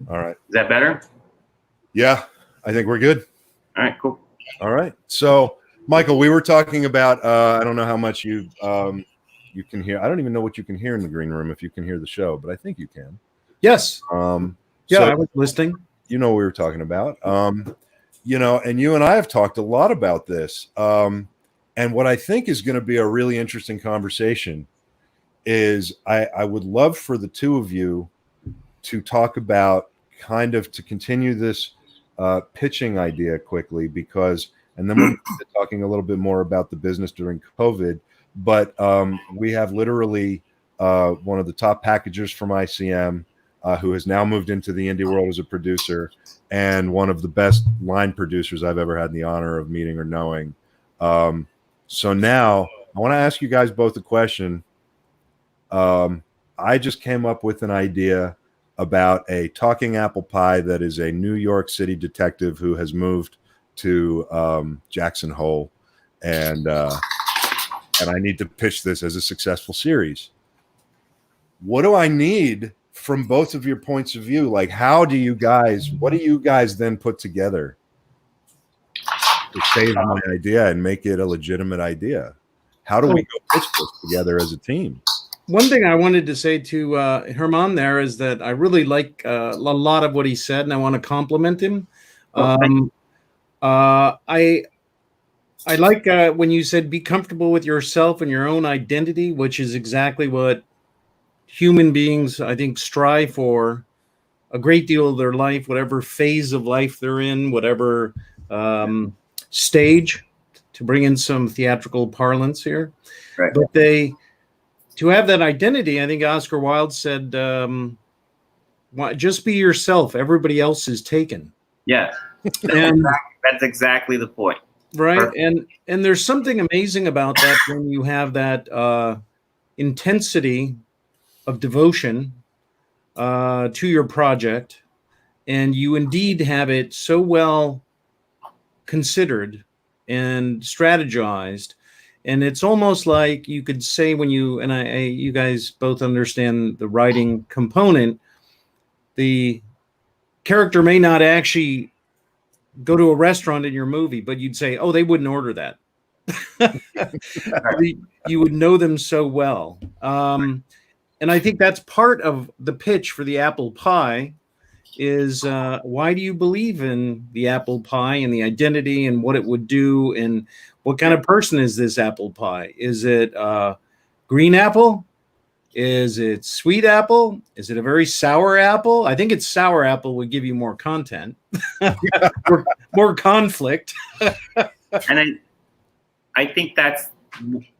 All right. Is that better? Yeah, I think we're good. All right, cool. All right. So, Michael, we were talking about. I don't know how much you can hear. I don't even know what you can hear in the green room if you can hear the show, but I think you can. Yes. Yeah, So, I was listening. You know what we were talking about. And you and I have talked a lot about this. And what I think is going to be a really interesting conversation is I would love for the two of you to talk about to continue this pitching idea quickly, and then we're talking a little bit more about the business during COVID. But we have literally one of the top packagers from ICM who has now moved into the indie world as a producer, and one of the best line producers I've ever had the honor of meeting or knowing. So now I want to ask you guys both a question. I just came up with an idea about a talking apple pie that is a New York City detective who has moved to Jackson Hole, and I need to pitch this as a successful series. What do I need from both of your points of view? Like, what do you guys then put together to save my idea and make it a legitimate idea? How do we go pitch this together as a team? One thing I wanted to say to Herman there is that I really like a lot of what he said, and I want to compliment him. I like when you said be comfortable with yourself and your own identity, which is exactly what human beings, I think, strive for a great deal of their life, whatever phase of life they're in, whatever stage, to bring in some theatrical parlance here. Right. But to have that identity, I think Oscar Wilde said, just be yourself. Everybody else is taken. Yeah. And That's exactly the point. right. Perfect. And there's something amazing about that when you have that intensity of devotion to your project, and you indeed have it so well considered and strategized. And it's almost like you could say when you guys both understand the writing component, the character may not actually go to a restaurant in your movie, but you'd say, oh, they wouldn't order that. You would know them so well. And I think that's part of the pitch for the apple pie is why do you believe in the apple pie and the identity and what it would do, and what kind of person is this apple pie? Is it green apple? Is it sweet apple? Is it a very sour apple? I think it's sour apple would give you more content, more conflict. And I think that's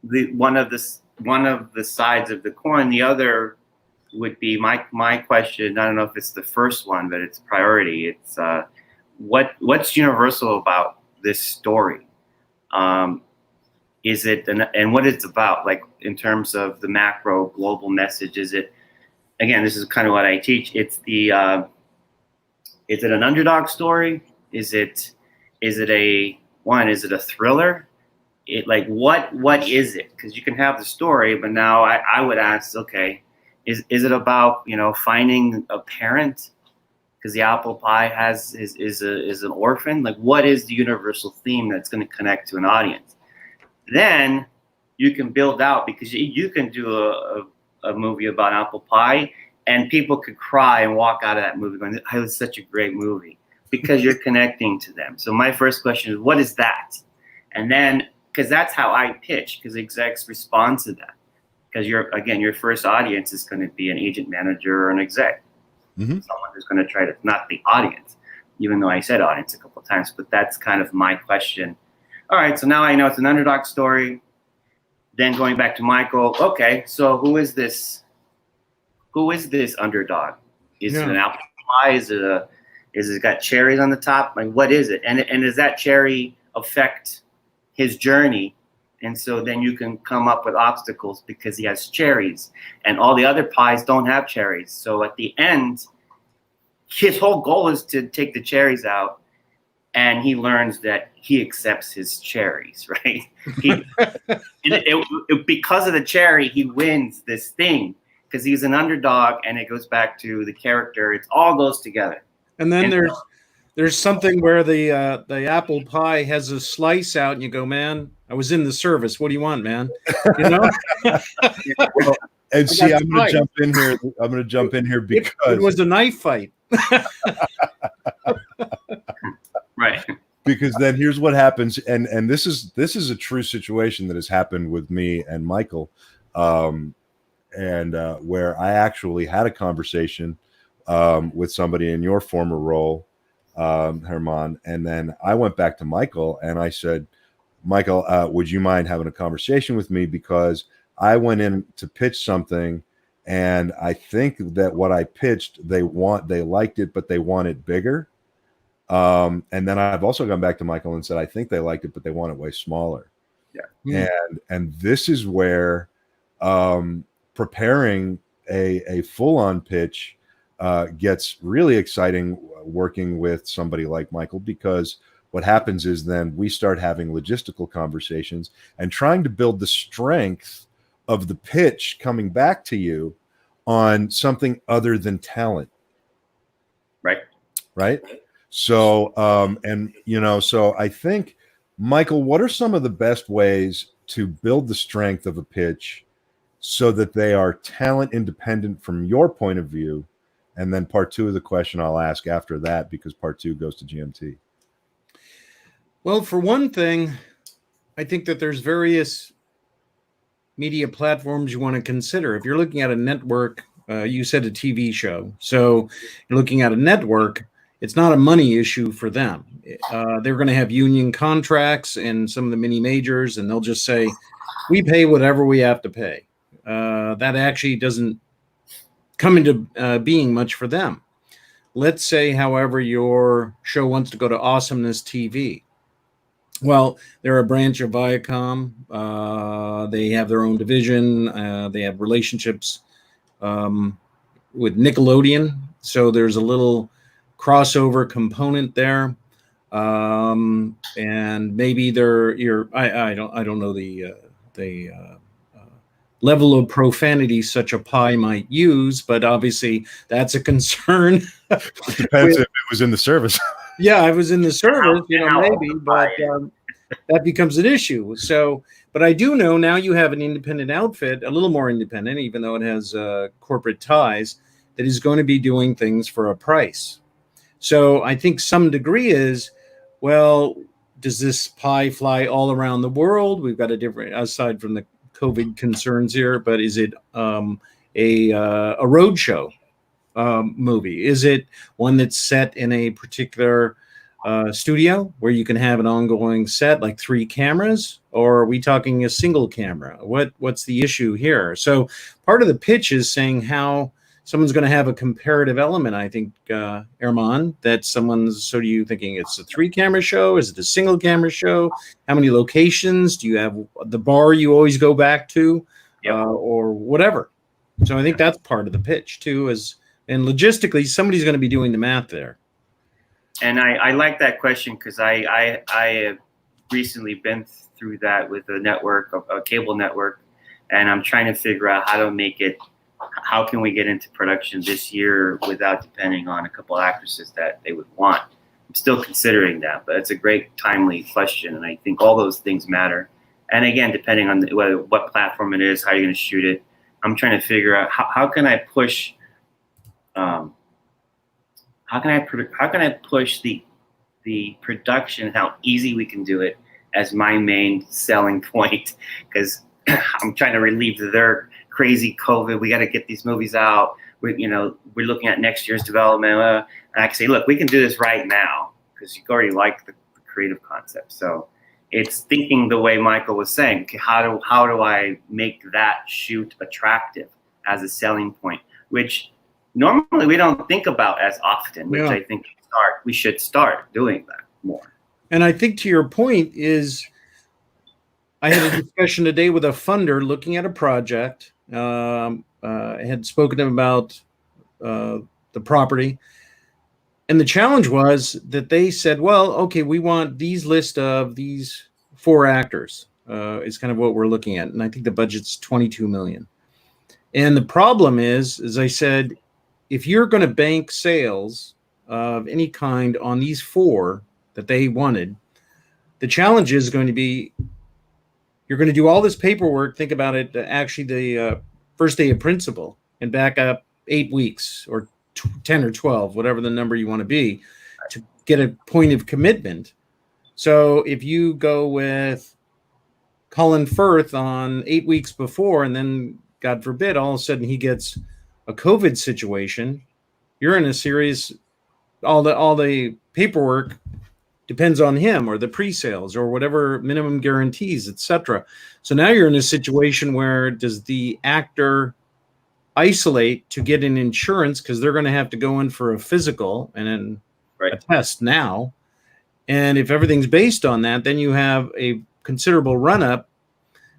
one of the sides of the coin. The other would be my question. I don't know if it's the first one, but it's priority. It's what's universal about this story? Is it and what it's about, like in terms of the macro global message? Is it, again, this is kind of what I teach. It's the is it an underdog story? Is it a thriller? What is it? Because you can have the story, but now I would ask, okay, is it about finding a parent? Because the apple pie is an orphan. Like, what is the universal theme that's going to connect to an audience? then you can build out, because you can do a movie about apple pie and people could cry and walk out of that movie going, "It was such a great movie," because you're connecting to them. So my first question is, what is that? And then, because that's how I pitch, because execs respond to that. Because your first audience is going to be an agent manager or an exec. Someone who's going to try to, not the audience, even though I said audience a couple of times, but that's kind of my question. All right, so now I know it's an underdog story. Then going back to Michael, okay, so who is this underdog? Is it an apple pie? Is it got cherries on the top? Like, what is it? And does that cherry affect his journey? And so then you can come up with obstacles because he has cherries and all the other pies don't have cherries. So at the end, his whole goal is to take the cherries out, and he learns that he accepts his cherries, right? Because of the cherry, he wins this thing because he's an underdog, and it goes back to the character. It all goes together. And then there's something where the apple pie has a slice out, and you go, "Man, I was in the service. What do you want, man?" You know. Well, and see, I'm going to jump in here. I'm going to jump in here because it was a knife fight. Right. Because then here's what happens, and this is a true situation that has happened with me and Michael, and where I actually had a conversation with somebody in your former role, Herman, and then I went back to Michael and I said, "Michael, would you mind having a conversation with me, because I went in to pitch something, and I think that what I pitched, they liked it, but they want it bigger." And then I've also gone back to Michael and said, "I think they liked it, but they want it way smaller." Yeah. And this is where preparing a full-on pitch gets really exciting, working with somebody like Michael, because what happens is then we start having logistical conversations and trying to build the strength of the pitch coming back to you on something other than talent. Right. So, so I think, Michael, what are some of the best ways to build the strength of a pitch so that they are talent independent from your point of view? And then part two of the question I'll ask after that, because part two goes to GMT. Well, for one thing, I think that there's various media platforms you want to consider. If you're looking at a network, you said a TV show. So you're looking at a network, it's not a money issue for them. They're going to have union contracts and some of the mini majors, and they'll just say, "We pay whatever we have to pay." That actually doesn't come into being much for them. Let's say, however, your show wants to go to Awesomeness TV. Well, they're a branch of Viacom. They have their own division. They have relationships with Nickelodeon. So there's a little crossover component there. And maybe I don't know the level of profanity such a pie might use, but obviously that's a concern. It depends if it was in the service. Yeah, I was in the service, maybe, but that becomes an issue. So, but I do know now you have an independent outfit, a little more independent, even though it has corporate ties, that is going to be doing things for a price. So I think some degree is, well, does this pie fly all around the world? We've got a different, aside from the COVID concerns here, but is it a roadshow movie? Is it one that's set in a particular studio where you can have an ongoing set, like 3 cameras, or are we talking a single camera? What's the issue here? So part of the pitch is saying how someone's going to have a comparative element. I think, Herman, that someone's, so do you thinking it's a 3-camera show? Is it a single camera show? How many locations? Do you have the bar you always go back to? Yep. Or whatever? So I think that's part of the pitch too, and logistically, somebody's going to be doing the math there. And I like that question because I have recently been through that with a network, a cable network, and I'm trying to figure out how to make it, how can we get into production this year without depending on a couple actresses that they would want. I'm still considering that, but it's a great timely question, and I think all those things matter. And again, depending on what platform it is, how you're going to shoot it, I'm trying to figure out how can I push, how can I push the production, how easy we can do it as my main selling point, because I'm trying to relieve their crazy COVID. We got to get these movies out. We're looking at next year's development. And I can say, look, we can do this right now because you already like the creative concept. So it's thinking the way Michael was saying. Okay, how do I make that shoot attractive as a selling point, which normally we don't think about as often, which I think we should start doing that more. And I think to your point is, I had a discussion today with a funder looking at a project. I had spoken to him about the property. And the challenge was that they said, well, okay, we want these list of these 4 actors is kind of what we're looking at. And I think the budget's $22 million. And the problem is, as I said, if you're going to bank sales of any kind on these 4 that they wanted, the challenge is going to be, you're going to do all this paperwork. Think about it, actually the first day of principal, and back up 8 weeks or 10 or 12, whatever the number you want to be, to get a point of commitment. So if you go with Colin Firth on 8 weeks before, and then God forbid, all of a sudden he gets a COVID situation, you're in a serious, all the paperwork depends on him, or the pre-sales, or whatever minimum guarantees, etc. So now you're in a situation where, does the actor isolate to get an insurance, because they're going to have to go in for a physical and then a test now, and if everything's based on that, then you have a considerable run-up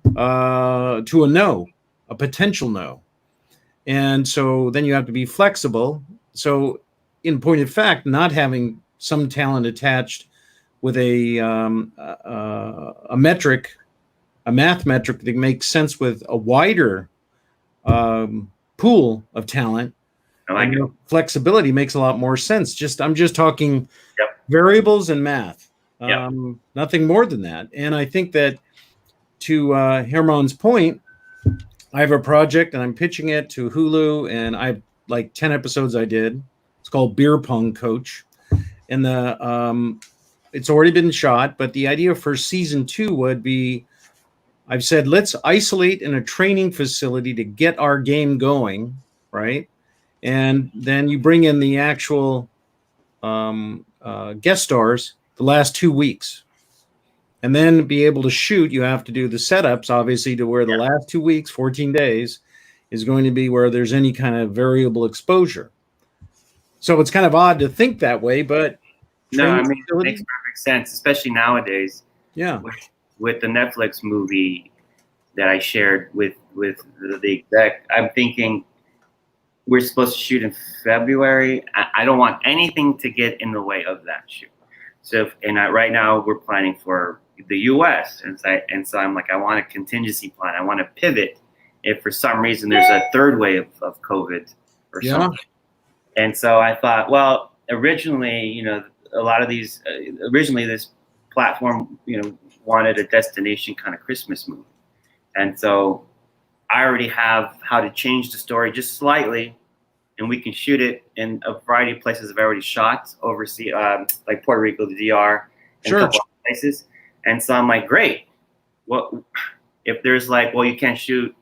to a potential no. And so then you have to be flexible. So in point of fact, not having some talent attached with a metric, a math metric that makes sense with a wider pool of talent, flexibility makes a lot more sense. I'm just talking variables and math, nothing more than that. And I think that, to Herman's point, I have a project and I'm pitching it to Hulu, and I have like 10 episodes I did. It's called Beer Pong Coach. And it's already been shot, but the idea for season 2 would be, I've said, let's isolate in a training facility to get our game going, right? And then you bring in the actual guest stars the last 2 weeks. And then be able to shoot, you have to do the setups, obviously, to where the last 2 weeks, 14 days, is going to be where there's any kind of variable exposure. So it's kind of odd to think that way, but no, I mean, it makes perfect sense, especially nowadays. Yeah. With the Netflix movie that I shared with the exec, I'm thinking we're supposed to shoot in February. I don't want anything to get in the way of that shoot. So, right now we're planning for the U.S. and so I'm like, I want a contingency plan. I want to pivot if for some reason there's a third wave of COVID or something. And so I thought, well, originally, a lot of these, originally this platform, wanted a destination kind of Christmas movie. And so I already have how to change the story just slightly, and we can shoot it in a variety of places I've already shot overseas, like Puerto Rico, the DR, and a couple of places. And so I'm like, great. Well, if there's like, well, you can't shoot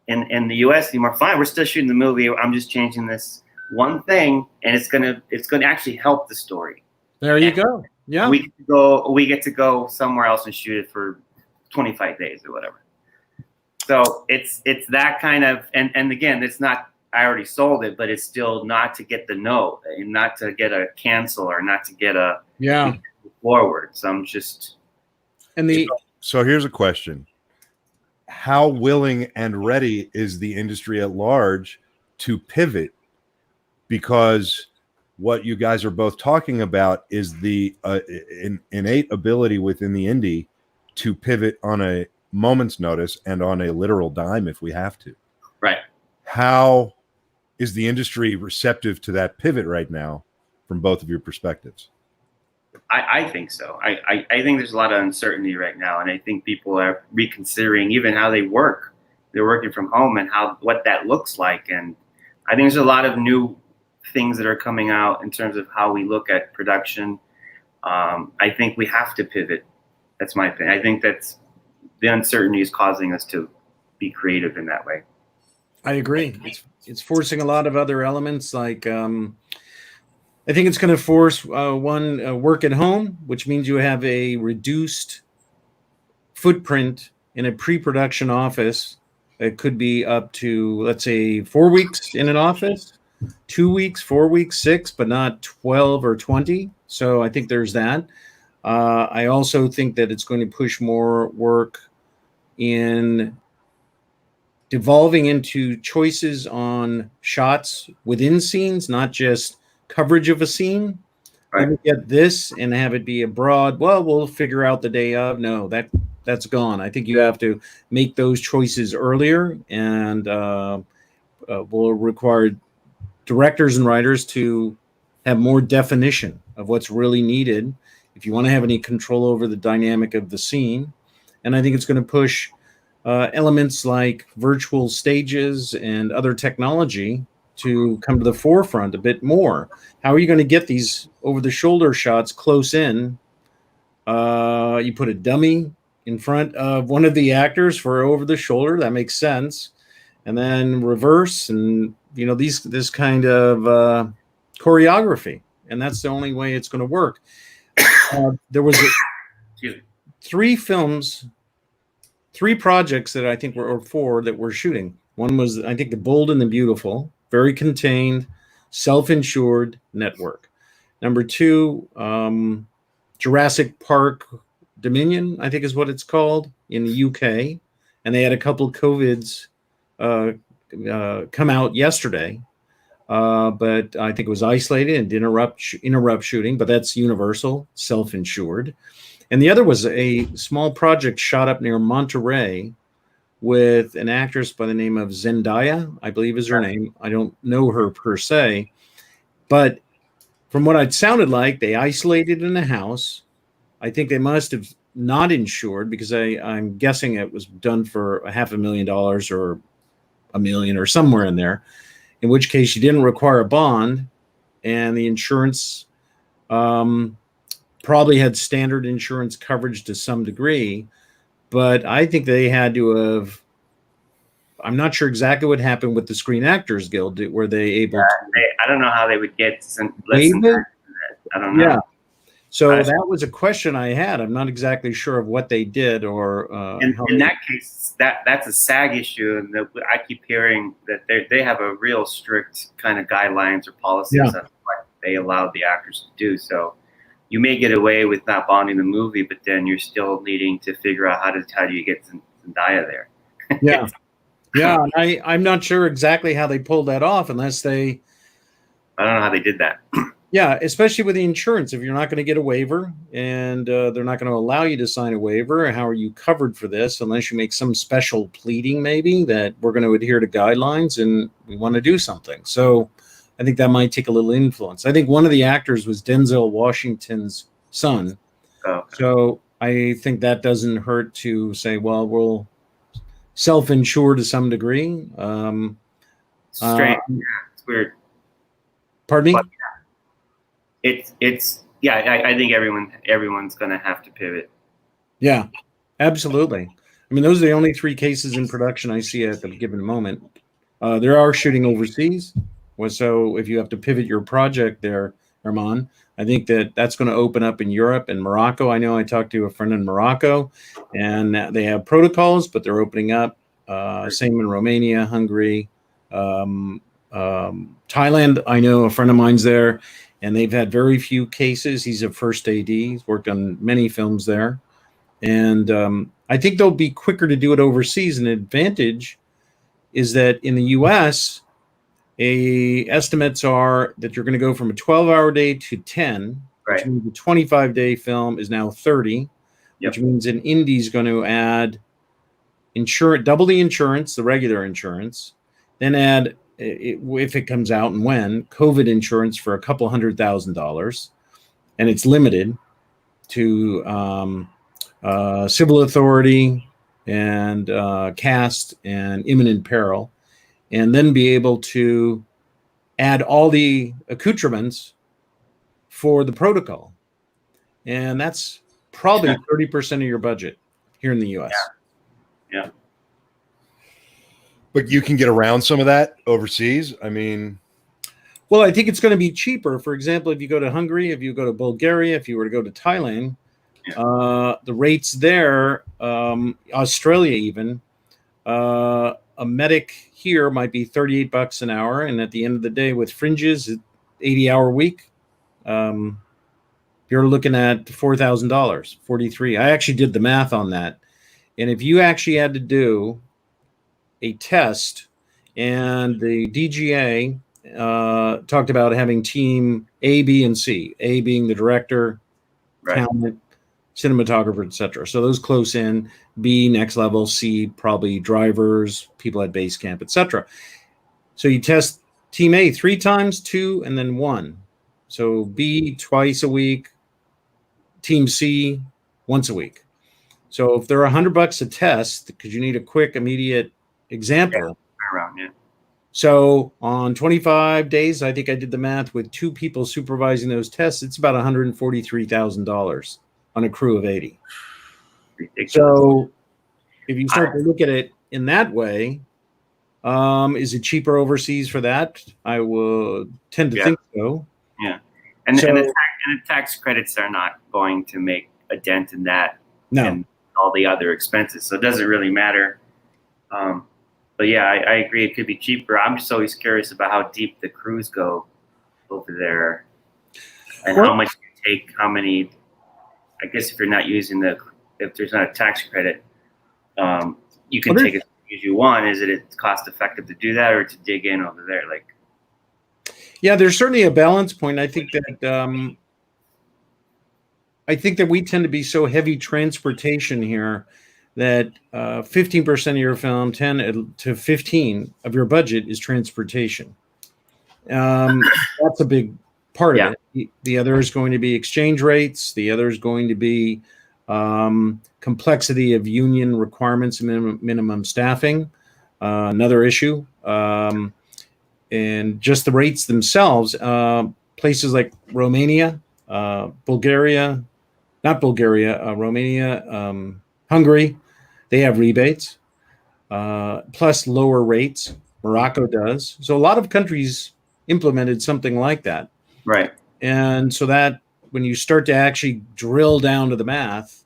in the US anymore, fine, we're still shooting the movie. I'm just changing this one thing, and it's gonna actually help the story. There you go. Yeah. We get to go somewhere else and shoot it for 25 days or whatever. So it's that kind of, and again, it's not, I already sold it, but it's still not to get the no, and not to get a cancel, or not to get a forward. So I'm just. So here's a question. How willing and ready is the industry at large to pivot? Because what you guys are both talking about is the innate ability within the indie to pivot on a moment's notice and on a literal dime if we have to. Right. How is the industry receptive to that pivot right now from both of your perspectives? I think so. I think there's a lot of uncertainty right now, and I think people are reconsidering even how they work. They're working from home and what that looks like, and I think there's a lot of new things that are coming out in terms of how we look at production. I think we have to pivot. That's my thing. I think that's the uncertainty is causing us to be creative in that way. I agree. It's forcing a lot of other elements like. I think it's going to force work at home, which means you have a reduced footprint in a pre-production office. It could be up to, let's say, 4 weeks in an office, 2 weeks, 4 weeks, 6, but not 12 or 20. So I think there's that. I also think that it's going to push more work in devolving into choices on shots within scenes, not just coverage of a scene. Right. Let me get this and have it be a broad, well, we'll figure out the day of. No, that's gone. I think you have to make those choices earlier, and will require directors and writers to have more definition of what's really needed if you want to have any control over the dynamic of the scene. And I think it's going to push elements like virtual stages and other technology to come to the forefront a bit more. How are you going to get these over-the-shoulder shots close in? You put a dummy in front of one of the actors for over-the-shoulder. That makes sense. And then reverse and, this kind of choreography. And that's the only way it's going to work. There was 3 projects that I think or 4 that we're shooting. One was, I think, The Bold and the Beautiful. Very contained, self-insured network. Number 2, Jurassic Park Dominion, I think is what it's called, in the UK. And they had a couple of COVIDs come out yesterday. But I think it was isolated and didn't interrupt shooting, but that's universal, self-insured. And the other was a small project shot up near Monterey with an actress by the name of Zendaya, I believe is her name. I don't know her per se, but from what it sounded like, they isolated in a house. I think they must have not insured because I'm guessing it was done for $500,000 or $1 million or somewhere in there, in which case you didn't require a bond, and the insurance probably had standard insurance coverage to some degree. But I think they had to have, I'm not sure exactly what happened with the Screen Actors Guild. Were they able to? I don't know how they would get less than that. I don't know. Yeah. So that was a question I had. I'm not exactly sure of what they did or. In that case, that's a SAG issue. And I keep hearing that they have a real strict kind of guidelines or policies on what they allowed the actors to do. So you may get away with not bonding the movie, but then you're still needing to figure out how do you get Zendaya there. Yeah. I'm not sure exactly how they pulled that off unless they. I don't know how they did that. Yeah, especially with the insurance. If you're not going to get a waiver and they're not going to allow you to sign a waiver, how are you covered for this unless you make some special pleading maybe that we're going to adhere to guidelines and we want to do something. So I think that might take a little influence. I think one of the actors was Denzel Washington's son. Okay. So I think that doesn't hurt to say, well, we'll self-insure to some degree. Strange. It's weird. Pardon me? But I think everyone's going to have to pivot. Yeah, absolutely. I mean, those are the only 3 cases in production I see at the given moment. There are shooting overseas. So if you have to pivot your project there, Armand, I think that's going to open up in Europe and Morocco. I know I talked to a friend in Morocco, and they have protocols, but they're opening up. Same in Romania, Hungary, Thailand. I know a friend of mine's there, and they've had very few cases. He's a first AD. He's worked on many films there. And I think they'll be quicker to do it overseas. An advantage is that in the U.S., estimates are that you're going to go from a 12-hour day to 10, which means the 25-day film is now 30, which means an indie is going to add double the insurance, the regular insurance, then add, if it comes out and when, COVID insurance for $200,000, and it's limited. to civil authority and cast and imminent peril, and then be able to add all the accoutrements for the protocol. And that's probably 30% of your budget here in the US. Yeah. But you can get around some of that overseas. I mean, well, I think it's going to be cheaper. For example, if you go to Hungary, if you go to Bulgaria, if you were to go to Thailand, the rates there, Australia even, a medic here might be $38 an hour, and at the end of the day, with fringes, 80-hour week, you're looking at $4,000, 43. I actually did the math on that, and if you actually had to do a test, and the DGA talked about having team A, B, and C. A being the director, talent, cinematographer, etc. So those close in. B, next level. C, probably drivers, people at base camp, etc. So you test team A 3 times, 2, and then 1. So B twice a week, team C once a week. So if they're $100 a test, because you need a quick, immediate example. So on 25 days, I think I did the math with 2 people supervising those tests. It's about $143,000 on a crew of 80. Ridiculous. So if you start to look at it in that way, is it cheaper overseas for that? I would tend to think so. Yeah. And the tax credits are not going to make a dent in that. No. And all the other expenses. So it doesn't really matter. But yeah, I agree. It could be cheaper. I'm just always curious about how deep the crews go over there, and how much you take. How many? I guess if you're not using if there's not a tax credit, you can take as much as you want. Is it cost effective to do that, or to dig in over there? Like, yeah, there's certainly a balance point. I think that we tend to be so heavy transportation here that 15% of your film, 10 to 15 of your budget is transportation. That's a big part of it. The other is going to be exchange rates. The other is going to be complexity of union requirements and minimum staffing, another issue. And just the rates themselves, places like Romania, Romania, Hungary, they have rebates, plus lower rates. Morocco does. So a lot of countries implemented something like that. Right. And so that when you start to actually drill down to the math,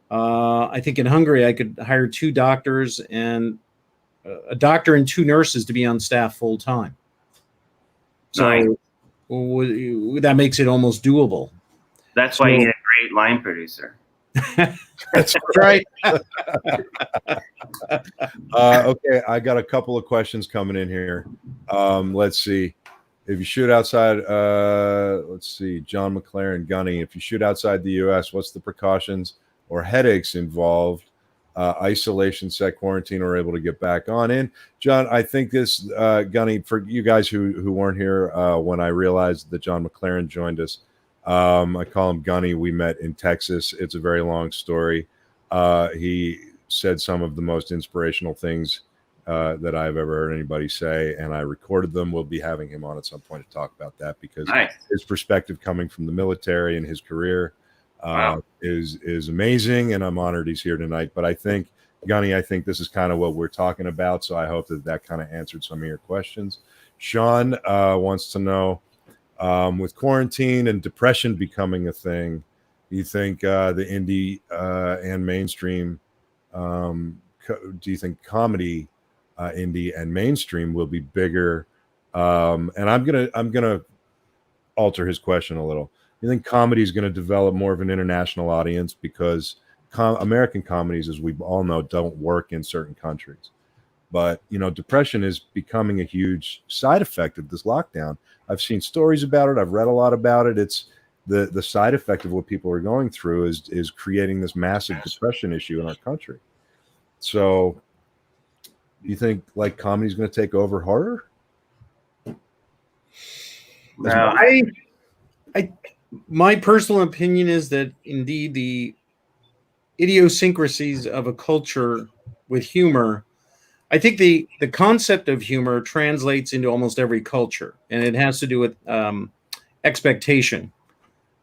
I think in Hungary, I could hire 2 doctors and a doctor and 2 nurses to be on staff full time. So that makes it almost doable. That's why you need a great line producer. That's right. Okay, I got a couple of questions coming in here. Let's see. If you shoot outside, let's see, John McLaren, Gunny, if you shoot outside the U.S., what's the precautions or headaches involved? Isolation, set quarantine, or able to get back on in? John, I think this, Gunny, for you guys who weren't here when I realized that John McLaren joined us, I call him Gunny. We met in Texas. It's a very long story. He said some of the most inspirational things that I've ever heard anybody say, and I recorded them. We'll be having him on at some point to talk about that, because his perspective coming from the military and his career is amazing, and I'm honored he's here tonight. But I think, Gunny, I think this is kind of what we're talking about, so I hope that kind of answered some of your questions. Sean wants to know, with quarantine and depression becoming a thing, do you think the indie and mainstream, do you think comedy, indie and mainstream, will be bigger? And I'm gonna alter his question a little. You think comedy is going to develop more of an international audience, because American comedies, as we all know, don't work in certain countries? But, depression is becoming a huge side effect of this lockdown. I've seen stories about it. I've read a lot about it. It's the side effect of what people are going through is creating this massive depression issue in our country. So you think like comedy is going to take over harder? No, My personal opinion is that indeed the idiosyncrasies of a culture with humor, I think the concept of humor translates into almost every culture, and it has to do with expectation.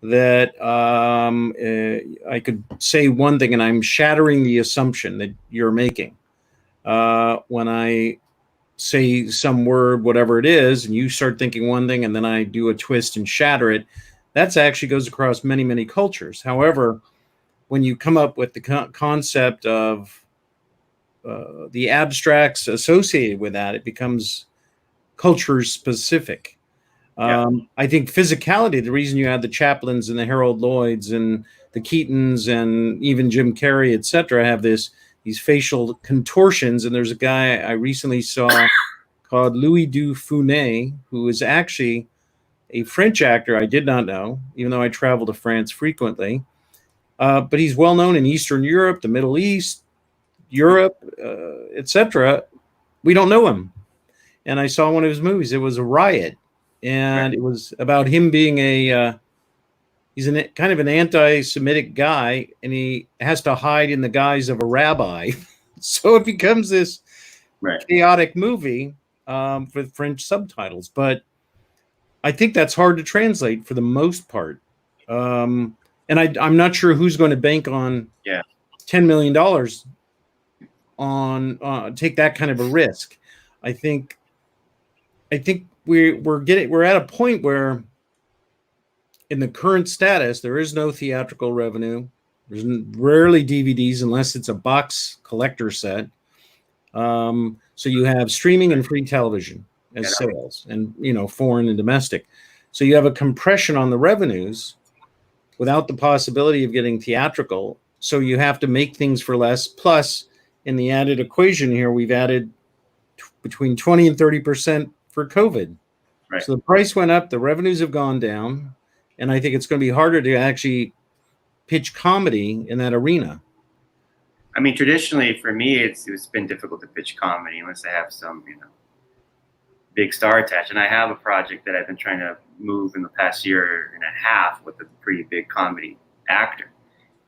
That I could say one thing, and I'm shattering the assumption that you're making when I say some word, whatever it is, and you start thinking one thing, and then I do a twist and shatter it. That's actually goes across many, many cultures. However, when you come up with the concept of the abstracts associated with that, it becomes culture specific. I think physicality, the reason you had the Chaplins and the Harold Lloyds and the Keatons and even Jim Carrey, etc., have these facial contortions. And there's a guy I recently saw called Louis Dufunès, who is actually a French actor I did not know, even though I travel to France frequently. But he's well known in Eastern Europe, the Middle East, Europe, etc. We don't know him. And I saw one of his movies. It was a riot. And it was about him being he's kind of an anti-Semitic guy, and he has to hide in the guise of a rabbi. So it becomes this chaotic movie with French subtitles. But I think that's hard to translate for the most part. And I'm not sure who's going to bank on $10 million on take that kind of a risk. I think we're at a point where in the current status there is no theatrical revenue. There's rarely DVDs unless it's a box collector set. So you have streaming and free television as sales, and foreign and domestic. So you have a compression on the revenues without the possibility of getting theatrical. So you have to make things for less. Plus, in the added equation here, we've added between 20 and 30% for COVID. Right. So the price went up, the revenues have gone down, and I think it's going to be harder to actually pitch comedy in that arena. I mean, traditionally for me, it's been difficult to pitch comedy unless I have some, big star attached. And I have a project that I've been trying to move in the past year and a half with a pretty big comedy actor.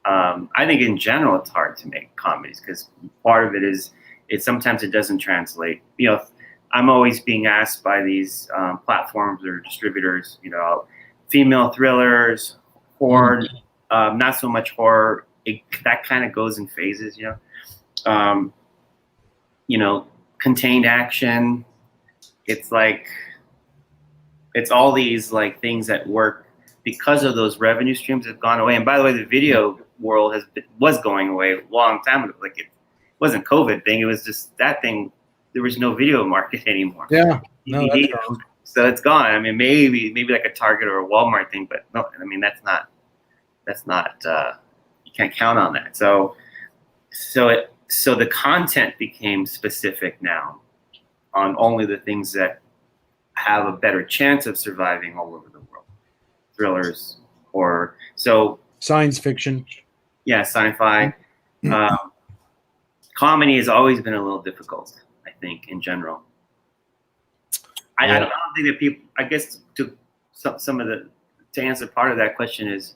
I think in general it's hard to make comedies because part of it is sometimes it doesn't translate. I'm always being asked by these platforms or distributors, female thrillers, horror, not so much horror. That kind of goes in phases, contained action. It's like, it's all these like things that work because of those revenue streams have gone away. And by the way, the video world was going away a long time ago. Like it wasn't COVID thing. It was just that thing. There was no video market anymore. Yeah. No, that's wrong. So it's gone. I mean, maybe like a Target or a Walmart thing, but no, I mean, that's not, you can't count on that. So the content became specific now on only the things that have a better chance of surviving all over the world. Thrillers, horror. So science fiction. Yeah, sci-fi. Comedy has always been a little difficult, I think, in general. I don't think that people, I guess to answer part of that question is,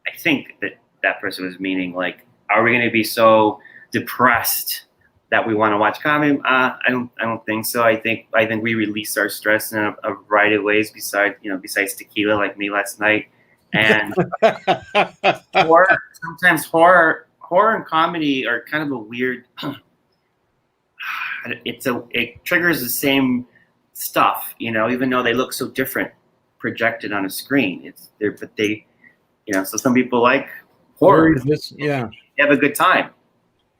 I think that person was meaning like, are we going to be so depressed that we want to watch comedy? I don't think so. I think we release our stress in a variety of ways besides tequila, like me last night. And sometimes horror and comedy are kind of a weird. It triggers the same stuff, even though they look so different projected on a screen. So some people like horror. Yeah, they have a good time.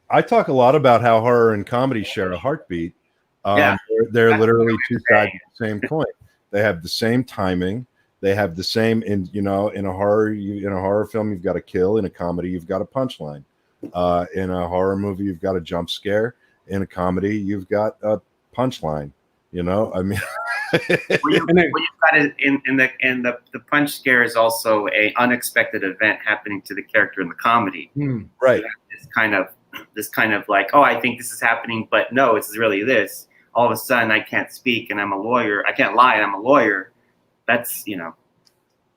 I talk a lot about how horror and comedy share a heartbit. They're literally two sides of the same coin. They have the same timing. They have the same in a horror film you've got a kill. In a comedy you've got a punchline. In a horror movie you've got a jump scare. In a comedy you've got a punchline. I mean, you've got it in the punch scare is also a unexpected event happening to the character in the comedy. Right. This kind of like, oh, I think this is happening, but no, it's really this. All of a sudden, I can't speak, and I'm a lawyer. I can't lie, and I'm a lawyer. That's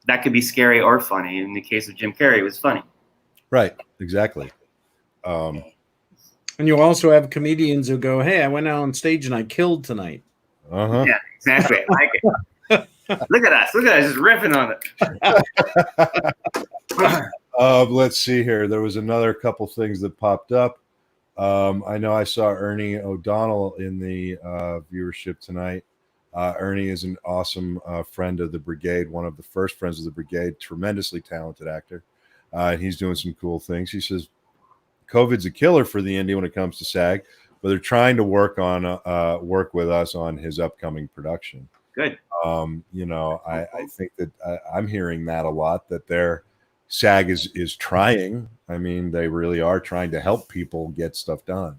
that could be scary or funny. In the case of Jim Carrey, it was funny. Right. Exactly. And you also have comedians who go, "Hey, I went out on stage and I killed tonight." Uh-huh. Yeah, exactly. I like it. Look at us just riffing on it. Let's see here. There was another couple things that popped up. I know I saw Ernie O'Donnell in the viewership tonight. Ernie is an awesome friend of the brigade, one of the first friends of the brigade, tremendously talented actor. And he's doing some cool things. He says COVID's a killer for the indie when it comes to SAG, but they're trying to work with us on his upcoming production. Good. I think that I'm hearing that a lot, that their SAG is trying. I mean, they really are trying to help people get stuff done.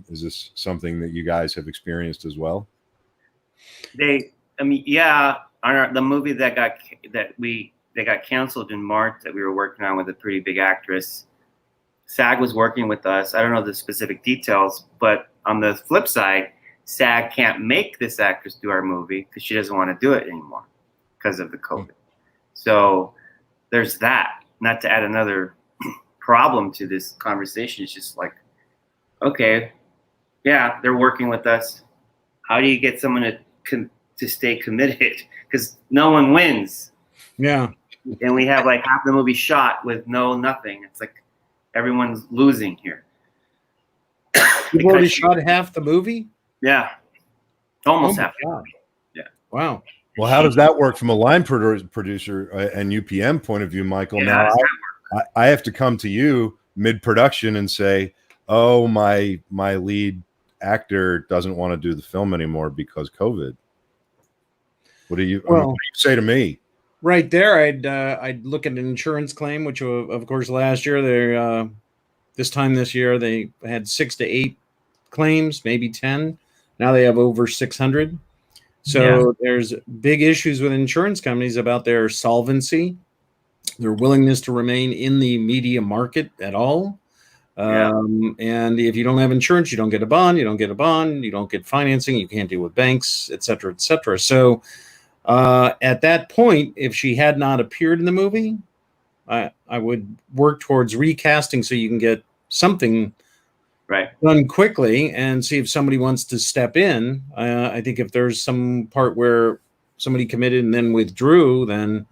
Is this something that you guys have experienced as well? The movie that got canceled in March that we were working on with a pretty big actress, SAG was working with us. I don't know the specific details, but on the flip side, SAG can't make this actress do our movie because she doesn't want to do it anymore because of the COVID. So there's that. Not to add another problem to this conversation, it's just like, okay, yeah, they're working with us. How do you get someone to stay committed? Because no one wins. Yeah. And we have like half the movie shot with nothing. It's like everyone's losing here. You've already shot half the movie? Yeah. Almost half. God. Yeah. Wow. Well, how does that work from a line producer and UPM point of view, Michael? Yeah, now I have to come to you mid-production and say, oh, my lead actor doesn't want to do the film anymore because COVID. What do you say to me? Right there, I'd look at an insurance claim, which of course last year this year they had 6 to 8 claims, maybe 10. Now they have over 600. So there's big issues with insurance companies about their solvency, their willingness to remain in the media market at all. And if you don't have insurance, you don't get a bond. You don't get a bond. You don't get financing. You can't deal with banks, et cetera, et cetera. So at that point, if she had not appeared in the movie, I would work towards recasting so you can get something done quickly and see if somebody wants to step in. I think if there's some part where somebody committed and then withdrew, then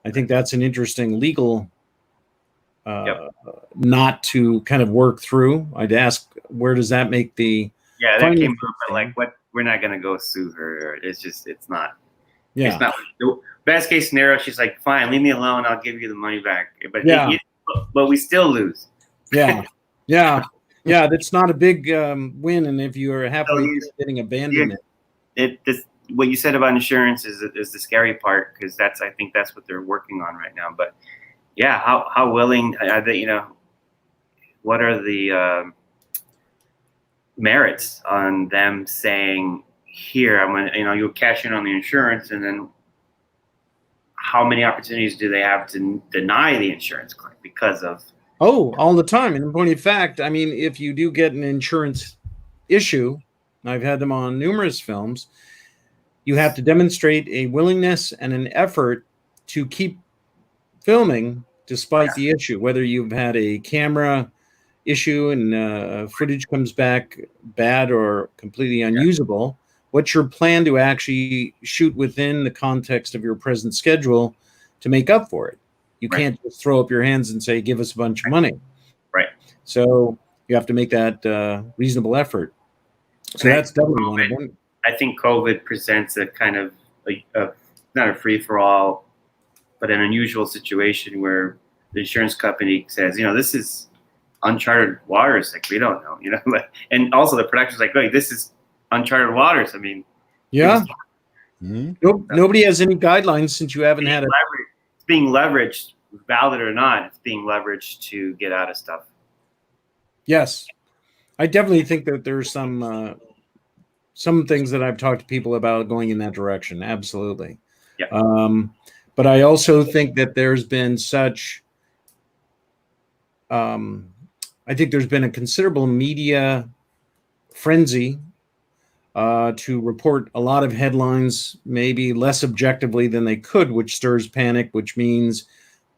I think that's an interesting legal not to kind of work through. I'd ask, where does that make the that came up, but like, what, we're not going to go sue her. It's not. Yeah. It's not the best case scenario. She's like, fine, leave me alone. I'll give you the money back. But we still lose. Yeah, that's not a big win. And if you are happily getting abandonment, what you said about insurance is the scary part, because I think that's what they're working on right now. But yeah, how willing are they? What are the merits on them saying, here, I'm gonna, you'll cash in on the insurance, and then how many opportunities do they have to deny the insurance claim because of? Oh, all the time. And in point of fact, I mean, if you do get an insurance issue, I've had them on numerous films, you have to demonstrate a willingness and an effort to keep filming despite the issue, whether you've had a camera issue and footage comes back bad or completely unusable. What's your plan to actually shoot within the context of your present schedule to make up for it? You can't just throw up your hands and say, give us a bunch of money. Right. So you have to make that reasonable effort. So that's definitely one of them. I think COVID presents a kind of not a free-for-all, but an unusual situation where the insurance company says, this is uncharted waters. Like, we don't know, and also the production's like, wait, this is uncharted waters. I mean, nobody has any guidelines since you haven't had it. It's being leveraged, valid or not. It's being leveraged to get out of stuff. Yes, I definitely think that there's some things that I've talked to people about going in that direction. Absolutely. Yeah. But I also think that there's been such. I think there's been a considerable media frenzy to report a lot of headlines, maybe less objectively than they could, which stirs panic, which means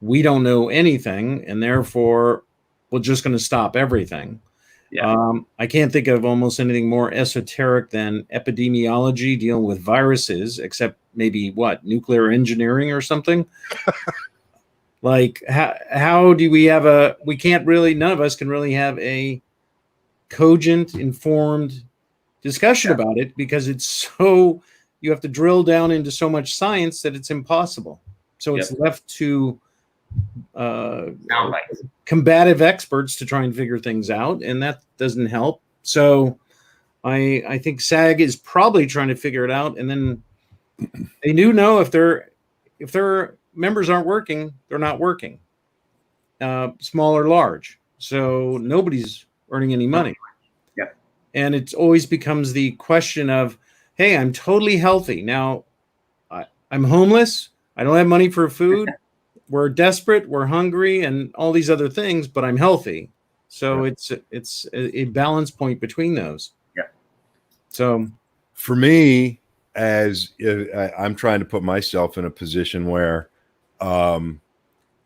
we don't know anything, and therefore we're just going to stop everything. Yeah. I can't think of almost anything more esoteric than epidemiology dealing with viruses, except maybe nuclear engineering or something. Like, how do we have we can't really, none of us can really have a cogent, informed discussion about it, because it's so, you have to drill down into so much science that it's impossible. So it's left to combative experts to try and figure things out, and that doesn't help. So I think SAG is probably trying to figure it out, and then they do know if their members aren't working, they're not working, small or large. So nobody's earning any money. Yep. And it always becomes the question of, hey, I'm totally healthy. Now I'm homeless. I don't have money for food. We're desperate, we're hungry, and all these other things, but I'm healthy. So it's a balance point between those. Yeah. So for me, as I'm trying to put myself in a position where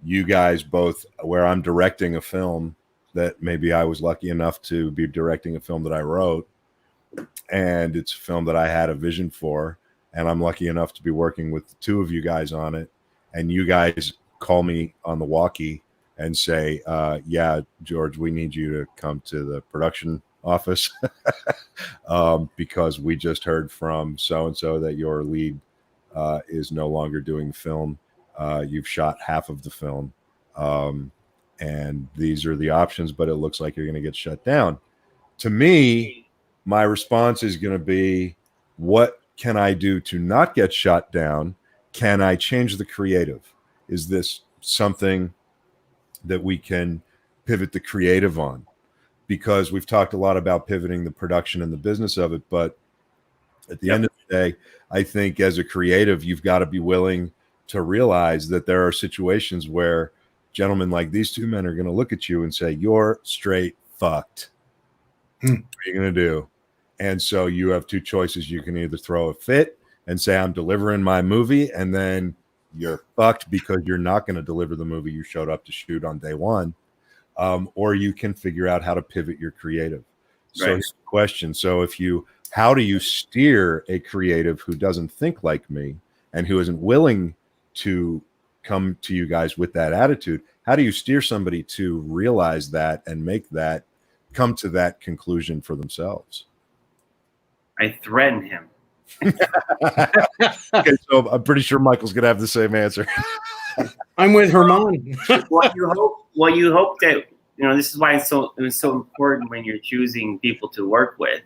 you guys both, where I'm directing a film that maybe I was lucky enough to be directing a film that I wrote, and it's a film that I had a vision for, and I'm lucky enough to be working with the two of you guys on it, and you guys call me on the walkie and say, yeah, George, we need you to come to the production office because we just heard from so-and-so that your lead is no longer doing the film. You've shot half of the film. And these are the options, but it looks like you're going to get shut down. To me, my response is going to be, what can I do to not get shut down? Can I change the creative? Is this something that we can pivot the creative on? Because we've talked a lot about pivoting the production and the business of it, but at the end of the day, I think as a creative, you've got to be willing to realize that there are situations where gentlemen like these two men are going to look at you and say, you're straight fucked. What are you going to do? And so you have two choices. You can either throw a fit and say, I'm delivering my movie, and then you're fucked because you're not going to deliver the movie you showed up to shoot on day one. Or you can figure out how to pivot your creative. So here's the question. So how do you steer a creative who doesn't think like me and who isn't willing to come to you guys with that attitude? How do you steer somebody to realize that and come to that conclusion for themselves? I threaten him. Okay, so I'm pretty sure Michael's gonna have the same answer. I'm with Herman. Well, you hope that, this is why it was so important when you're choosing people to work with,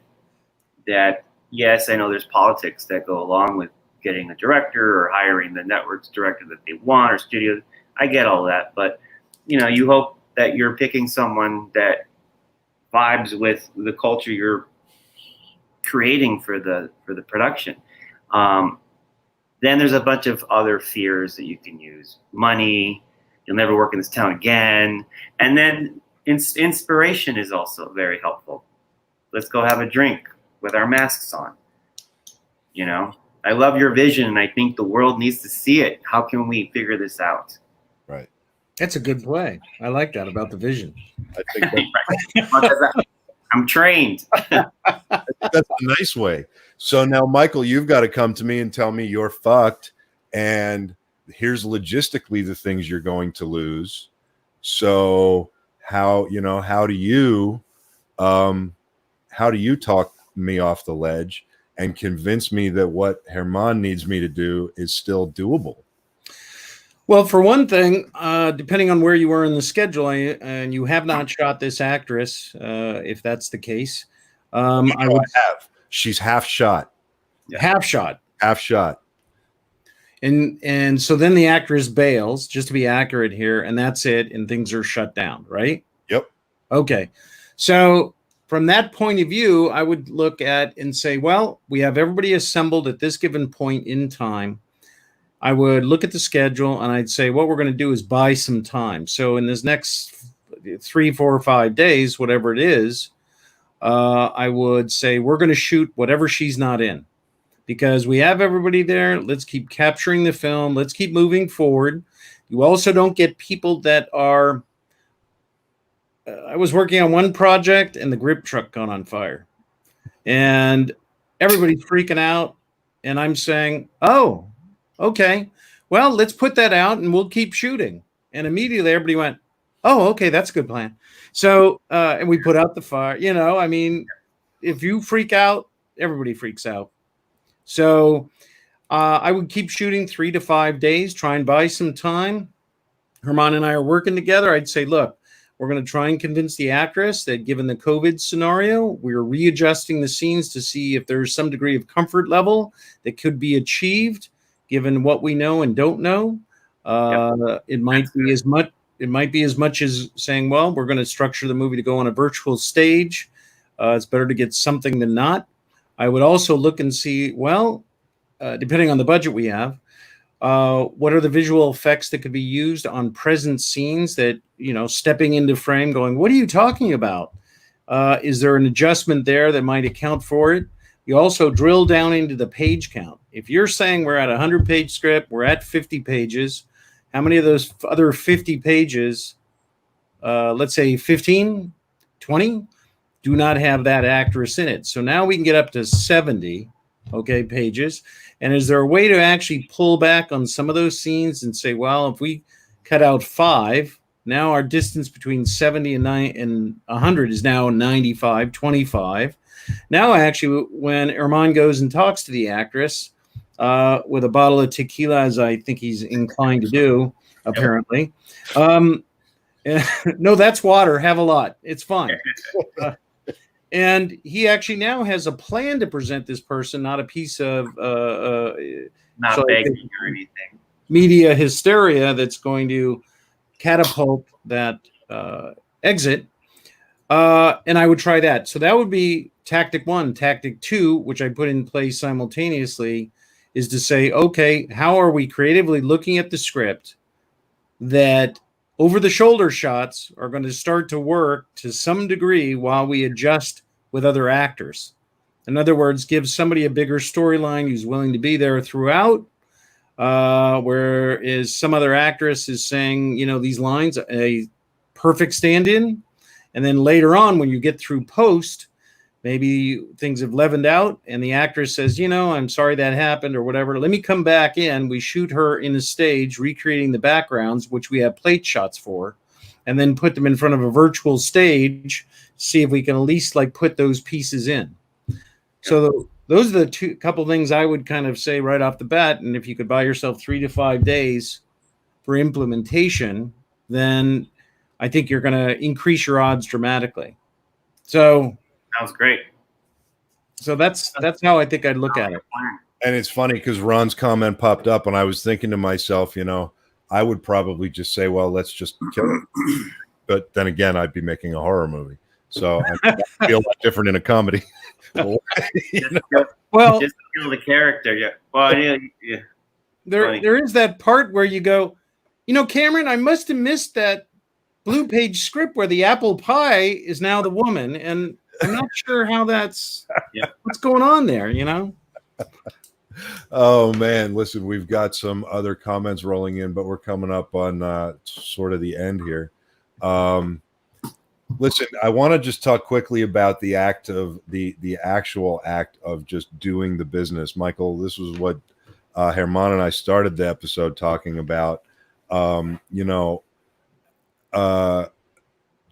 that yes, I know there's politics that go along with getting a director or hiring the network's director that they want, or studio. I get all that, but you hope that you're picking someone that vibes with the culture you're creating for the production. Then there's a bunch of other fears that you can use. Money, you'll never work in this town again. And then inspiration is also very helpful. Let's go have a drink with our masks on. I love your vision, and I think the world needs to see it. How can we figure this out? Right. That's a good play. I like that about the vision. I think I'm trained. that's a nice way. So now, Michael, you've got to come to me and tell me you're fucked, and here's logistically the things you're going to lose. So how do you talk me off the ledge and convince me that what Herman needs me to do is still doable? Well, for one thing, depending on where you are in the schedule, and you have not shot this actress, if that's the case, I would have. She's half shot. Half shot. And so then the actress bails, just to be accurate here, and that's it, and things are shut down, right? Yep. Okay. So from that point of view, I would look at and say, well, we have everybody assembled at this given point in time. I would look at the schedule and I'd say, what we're going to do is buy some time. So in this next 3, 4, or 5 days, whatever it is, I would say we're going to shoot whatever she's not in, because we have everybody there. Let's keep capturing the film. Let's keep moving forward. You also don't get people that are. I was working on one project and the grip truck caught on fire, and everybody's freaking out. And I'm saying, "Oh, okay. Well, let's put that out and we'll keep shooting." And immediately everybody went, "Oh, okay, that's a good plan." So, and we put out the fire. I mean, if you freak out, everybody freaks out. So I would keep shooting 3 to 5 days, try and buy some time. Herman and I are working together. I'd say, look, we're going to try and convince the actress that given the COVID scenario, we're readjusting the scenes to see if there's some degree of comfort level that could be achieved given what we know and don't know. It might be as much. It might be as much as saying, well, we're going to structure the movie to go on a virtual stage. It's better to get something than not. I would also look and see, well, depending on the budget we have, what are the visual effects that could be used on present scenes that, stepping into frame going, what are you talking about? Is there an adjustment there that might account for it? You also drill down into the page count. If you're saying we're at a 100-page script, we're at 50 pages, how many of those other 50 pages, let's say 15, 20, do not have that actress in it? So now we can get up to 70, pages. And is there a way to actually pull back on some of those scenes and say, well, if we cut out 5, now our distance between 70 and 100 is now 95, 25. Now, actually, when Herman goes and talks to the actress with a bottle of tequila, as I think he's inclined to do, apparently. No, that's water. Have a lot. It's fine. And he actually now has a plan to present this person, not a piece of not begging or anything. Media hysteria that's going to catapult that exit. And I would try that. So that would be tactic 1. Tactic 2, which I put in place simultaneously, is to say, okay, how are we creatively looking at the script that over-the-shoulder shots are going to start to work to some degree while we adjust with other actors? In other words, give somebody a bigger storyline who's willing to be there throughout, whereas some other actress is saying, these lines, a perfect stand-in. And then later on, when you get through post, maybe things have leavened out and the actress says, I'm sorry that happened or whatever. Let me come back in. We shoot her in a stage, recreating the backgrounds, which we have plate shots for, and then put them in front of a virtual stage, see if we can at least put those pieces in. So those are the couple things I would kind of say right off the bat. And if you could buy yourself 3 to 5 days for implementation, then I think you're going to increase your odds dramatically. So sounds great. So that's how I think I'd look at it. And it's funny because Ron's comment popped up, and I was thinking to myself, I would probably just say, well, let's just kill it. But then again, I'd be making a horror movie. So I feel different in a comedy. Well, just kill the character. Yeah. Well, yeah. There is that part where you go, Cameron, I must have missed that blue page script where the apple pie is now the woman, and I'm not sure how that's what's going on there, Oh man, listen, we've got some other comments rolling in, but we're coming up on sort of the end here. Listen, I want to just talk quickly about the act of the actual act of just doing the business. Michael, this was what Herman and I started the episode talking about.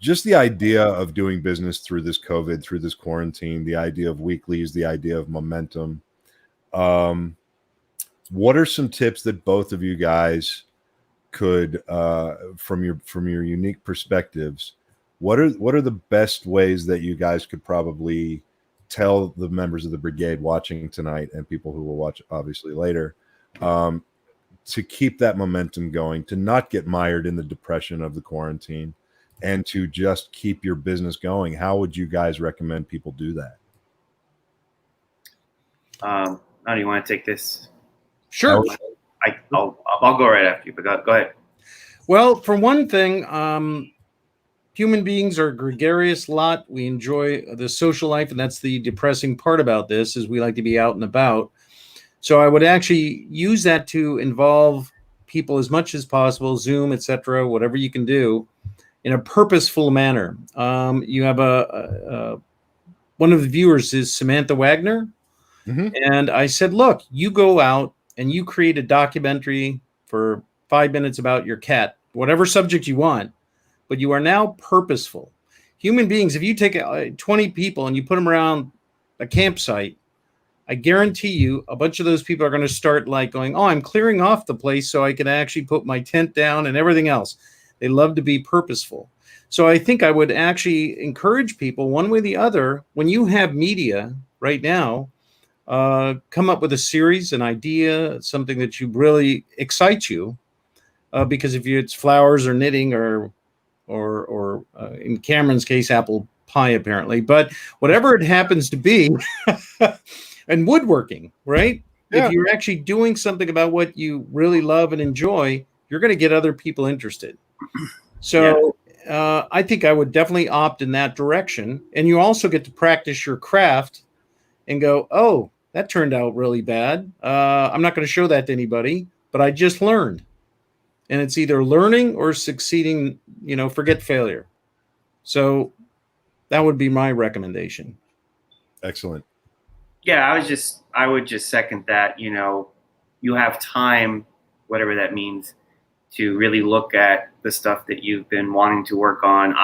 Just the idea of doing business through this COVID, through this quarantine, the idea of weeklies, the idea of momentum. What are some tips that both of you guys could, from your unique perspectives, what are the best ways that you guys could probably tell the members of the brigade watching tonight and people who will watch obviously later, to keep that momentum going, to not get mired in the depression of the quarantine, and to just keep your business going? How would you guys recommend people do that? How do you want to take this? Sure. I'll go right after you, but go ahead. Well, for one thing, human beings are a gregarious lot. We enjoy the social life, and that's the depressing part about this, is we like to be out and about. So I would actually use that to involve people as much as possible, Zoom, etc., whatever you can do, in a purposeful manner. You have one of the viewers is Samantha Wagner, and I said, look, you go out and you create a documentary for 5 minutes about your cat, whatever subject you want, but you are now purposeful. Human beings, if you take 20 people and you put them around a campsite, I guarantee you a bunch of those people are going to start like going, oh, I'm clearing off the place so I can actually put my tent down and everything else. They love to be purposeful. So I think I would actually encourage people one way or the other, when you have media right now, come up with a series, an idea, something that you really excites you. Because if it's flowers or knitting or in Cameron's case, apple pie, apparently, but whatever it happens to be, and woodworking, right? Yeah. If you're actually doing something about what you really love and enjoy, you're going to get other people interested. So I think I would definitely opt in that direction. And you also get to practice your craft and go, oh, that turned out really bad. I'm not going to show that to anybody, but I just learned. And it's either learning or succeeding, forget failure. So that would be my recommendation. Excellent. Yeah, I would just second that. You have time, whatever that means, to really look at the stuff that you've been wanting to work on.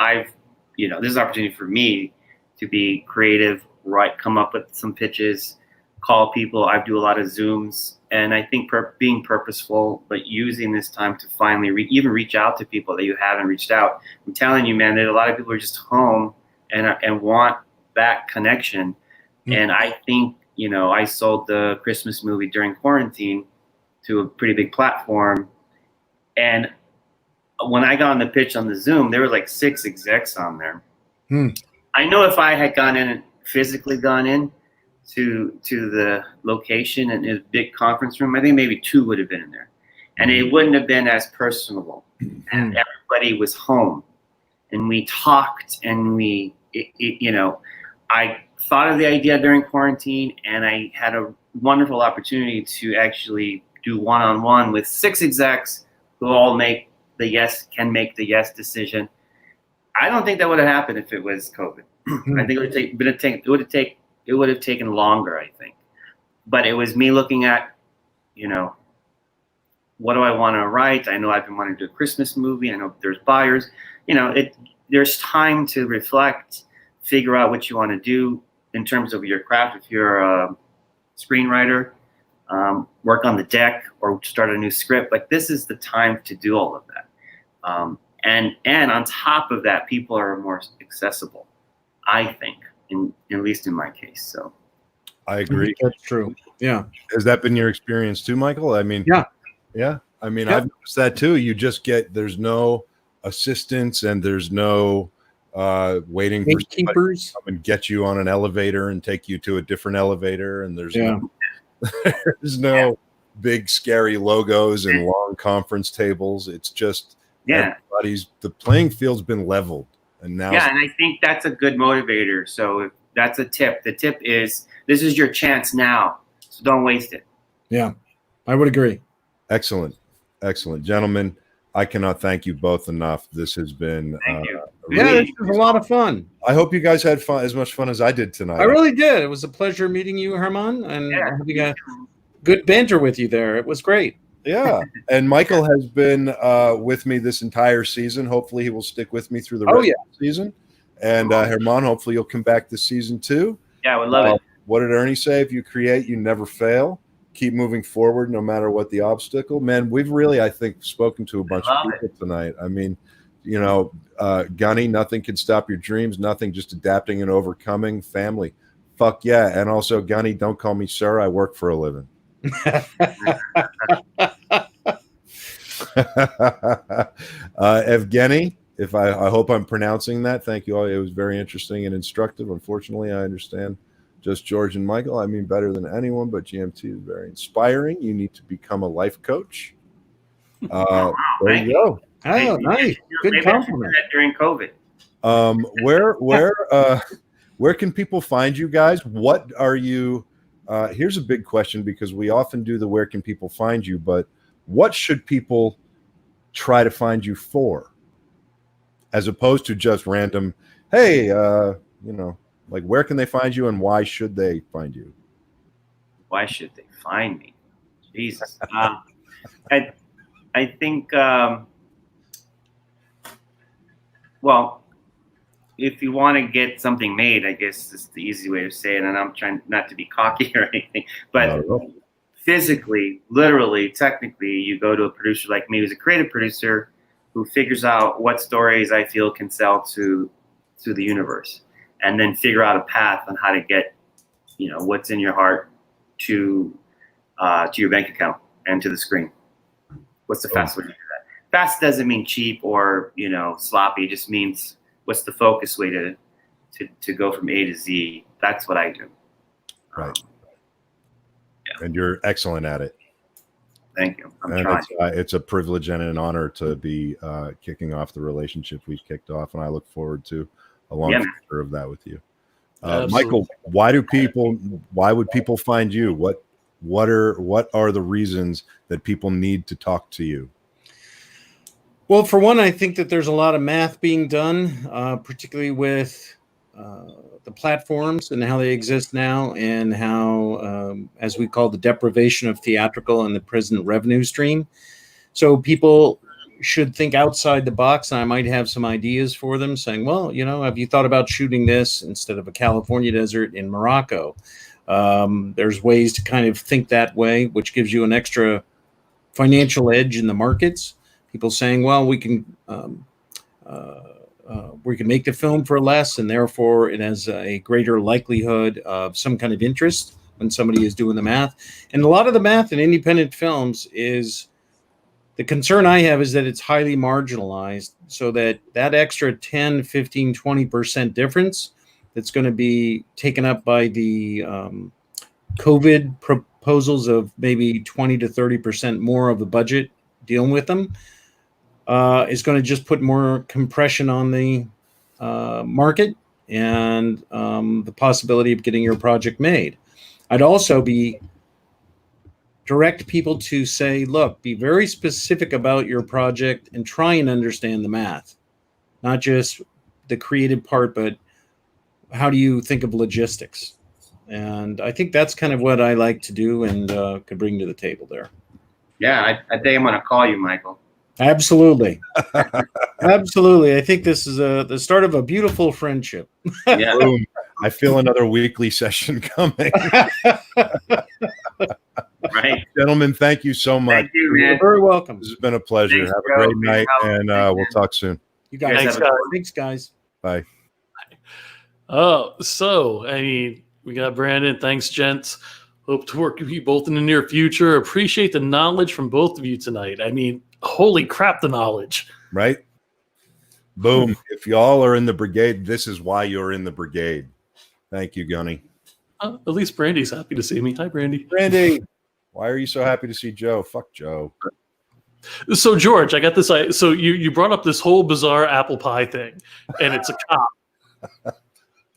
This is an opportunity for me to be creative, come up with some pitches, call people. I do a lot of Zooms, and I think being purposeful, but using this time to finally even reach out to people that you haven't reached out. I'm telling you, man, that a lot of people are just home and want that connection. And I think, I sold the Christmas movie during quarantine to a pretty big platform. And when I got on the pitch on the Zoom, there were like 6 execs on there. I know if I had physically gone in to the location and a big conference room, I think maybe 2 would have been in there. And it wouldn't have been as personable. And everybody was home. And we talked and I thought of the idea during quarantine, and I had a wonderful opportunity to actually do one-on-one with 6 execs who all can make the yes decision. I don't think that would have happened if it was COVID. I think it would have taken longer, I think. But it was me looking at, what do I want to write? I know I've been wanting to do a Christmas movie. I know there's buyers. There's time to reflect, figure out what you want to do in terms of your craft. If you're a screenwriter, work on the deck or start a new script. Like, this is the time to do all of that. And on top of that, people are more accessible, I think, at least in my case. So I agree. That's true. Yeah. Has that been your experience too, Michael? I mean, yeah. I mean, I've noticed that too. You just there's no assistance and there's no waiting for somebody to come and get you on an elevator and take you to a different elevator. And there's no big scary logos and long conference tables. It's just the playing field's been leveled. And now and I think that's a good motivator. So if that's a tip. The tip is, this is your chance now, so don't waste it. Yeah, I would agree. Excellent. Gentlemen, I cannot thank you both enough. This has been this was a lot of fun. I hope you guys had fun, as much fun as I did tonight. I really did. It was a pleasure meeting you, Herman, and having a good banter with you there. It was great. Yeah, and Michael has been with me this entire season. Hopefully he will stick with me through the rest of the season. And Herman, hopefully you'll come back this season too. Yeah, I would love it. What did Ernie say? If you create, you never fail. Keep moving forward no matter what the obstacle. Man, we've really, I think, spoken to a bunch of people tonight. I mean, Gunny, nothing can stop your dreams. Nothing, just adapting and overcoming. Family. Fuck yeah. And also, Gunny, don't call me sir. I work for a living. Evgeny, I hope I'm pronouncing that. Thank you all. It was very interesting and instructive. Unfortunately, I understand just George and Michael. I mean, better than anyone, but GMT is very inspiring. You need to become a life coach. There you go. Oh, nice. Good compliment. During COVID. Where can people find you guys? What are you? Here's a big question, because we often do the where can people find you, but what should people try to find you for, as opposed to just random, hey, like, where can they find you and why should they find you? Why should they find me? Jesus. I think, well, if you want to get something made, I guess is the easy way to say it. And I'm trying not to be cocky or anything, but physically, literally, technically, you go to a producer like me, who's a creative producer, who figures out what stories I feel can sell to the universe, and then figure out a path on how to get, what's in your heart to your bank account and to the screen. What's the fast way to do that? Fast doesn't mean cheap or sloppy. It just means what's the focus way to go from A to Z. That's what I do. Right. Yeah. And you're excellent at it. Thank you. I'm trying. It's a privilege and an honor to be kicking off the relationship we've kicked off, and I look forward to a long future of that with you. Michael, why would people find you? What are the reasons that people need to talk to you? Well, for one, I think that there's a lot of math being done, particularly with the platforms and how they exist now, and how, as we call, the deprivation of theatrical and the present revenue stream. So people should think outside the box, and I might have some ideas for them, saying, well, have you thought about shooting this instead of a California desert in Morocco? There's ways to kind of think that way, which gives you an extra financial edge in the markets. People saying, well, we can make the film for less, and therefore it has a greater likelihood of some kind of interest when somebody is doing the math. And a lot of the math in independent films is, the concern I have is that it's highly marginalized, so that extra 10, 15, 20% difference that's going to be taken up by the COVID proposals of maybe 20 to 30% more of the budget dealing with them, is going to just put more compression on the market and the possibility of getting your project made. I'd also direct people to say, look, be very specific about your project and try and understand the math, not just the creative part, but how do you think of logistics? And I think that's kind of what I like to do and could bring to the table there. Yeah, I think I'm going to call you, Michael. Absolutely. Absolutely. I think this is the start of a beautiful friendship. Yeah. Boom. I feel another weekly session coming. Right. Gentlemen, thank you so much. Thank you, man. You're very welcome. This has been a pleasure. Thanks, Have bro. a great night, and we'll talk soon. You guys. Thanks, guys. Bye. Oh, so, we got Brandon. Thanks, gents. Hope to work with you both in the near future. Appreciate the knowledge from both of you tonight. Holy crap, the knowledge. Right? Boom. If y'all are in the brigade, this is why you're in the brigade. Thank you, Gunny. At least Brandy's happy to see me. Hi, Brandy. Brandy, why are you so happy to see Joe? Fuck Joe. So, George, I got this. So you brought up this whole bizarre apple pie thing, and it's a cop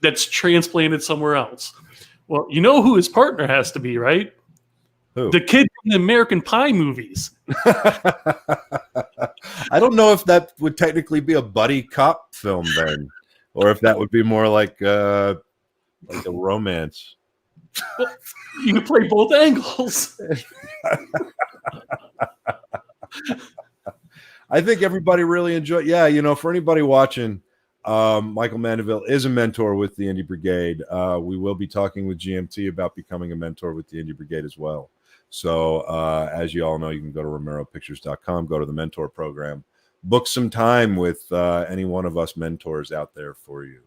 that's transplanted somewhere else. Well, you know who his partner has to be, right? Who? The kid from the American Pie movies. I don't know if that would technically be a buddy cop film then, or if that would be more like a romance. Well, you can play both angles. I think everybody really enjoyed. Yeah, for anybody watching, Michael Mandaville is a mentor with the Indie Brigade. We will be talking with GMT about becoming a mentor with the Indie Brigade as well. So as you all know, you can go to RomeroPictures.com, go to the mentor program, book some time with any one of us mentors out there for you.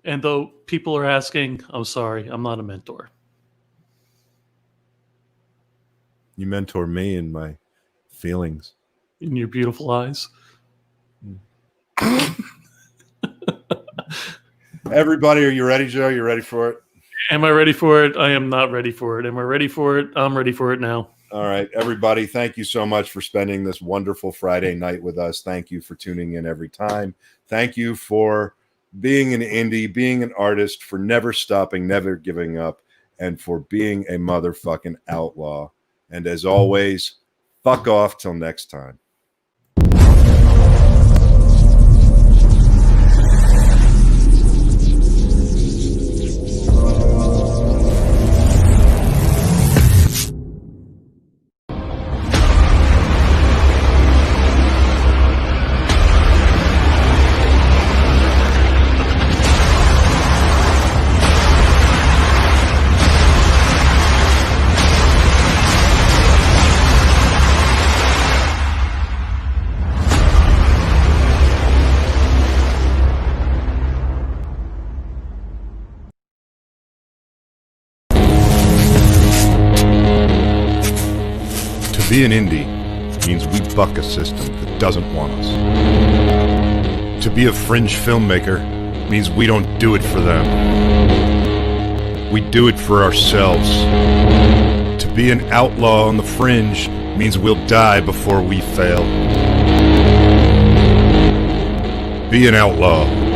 And though people are asking, I'm sorry, I'm not a mentor. You mentor me in my feelings. In your beautiful eyes. Everybody, are you ready, Joe? You ready for it? Am I ready for it? I am not ready for it. Am I ready for it? I'm ready for it now. All right, everybody, thank you so much for spending this wonderful Friday night with us. Thank you for tuning in every time. Thank you for being an indie, being an artist, for never stopping, never giving up, and for being a motherfucking outlaw. And as always, fuck off till next time. To be an indie means we buck a system that doesn't want us. To be a fringe filmmaker means we don't do it for them. We do it for ourselves. To be an outlaw on the fringe means we'll die before we fail. Be an outlaw.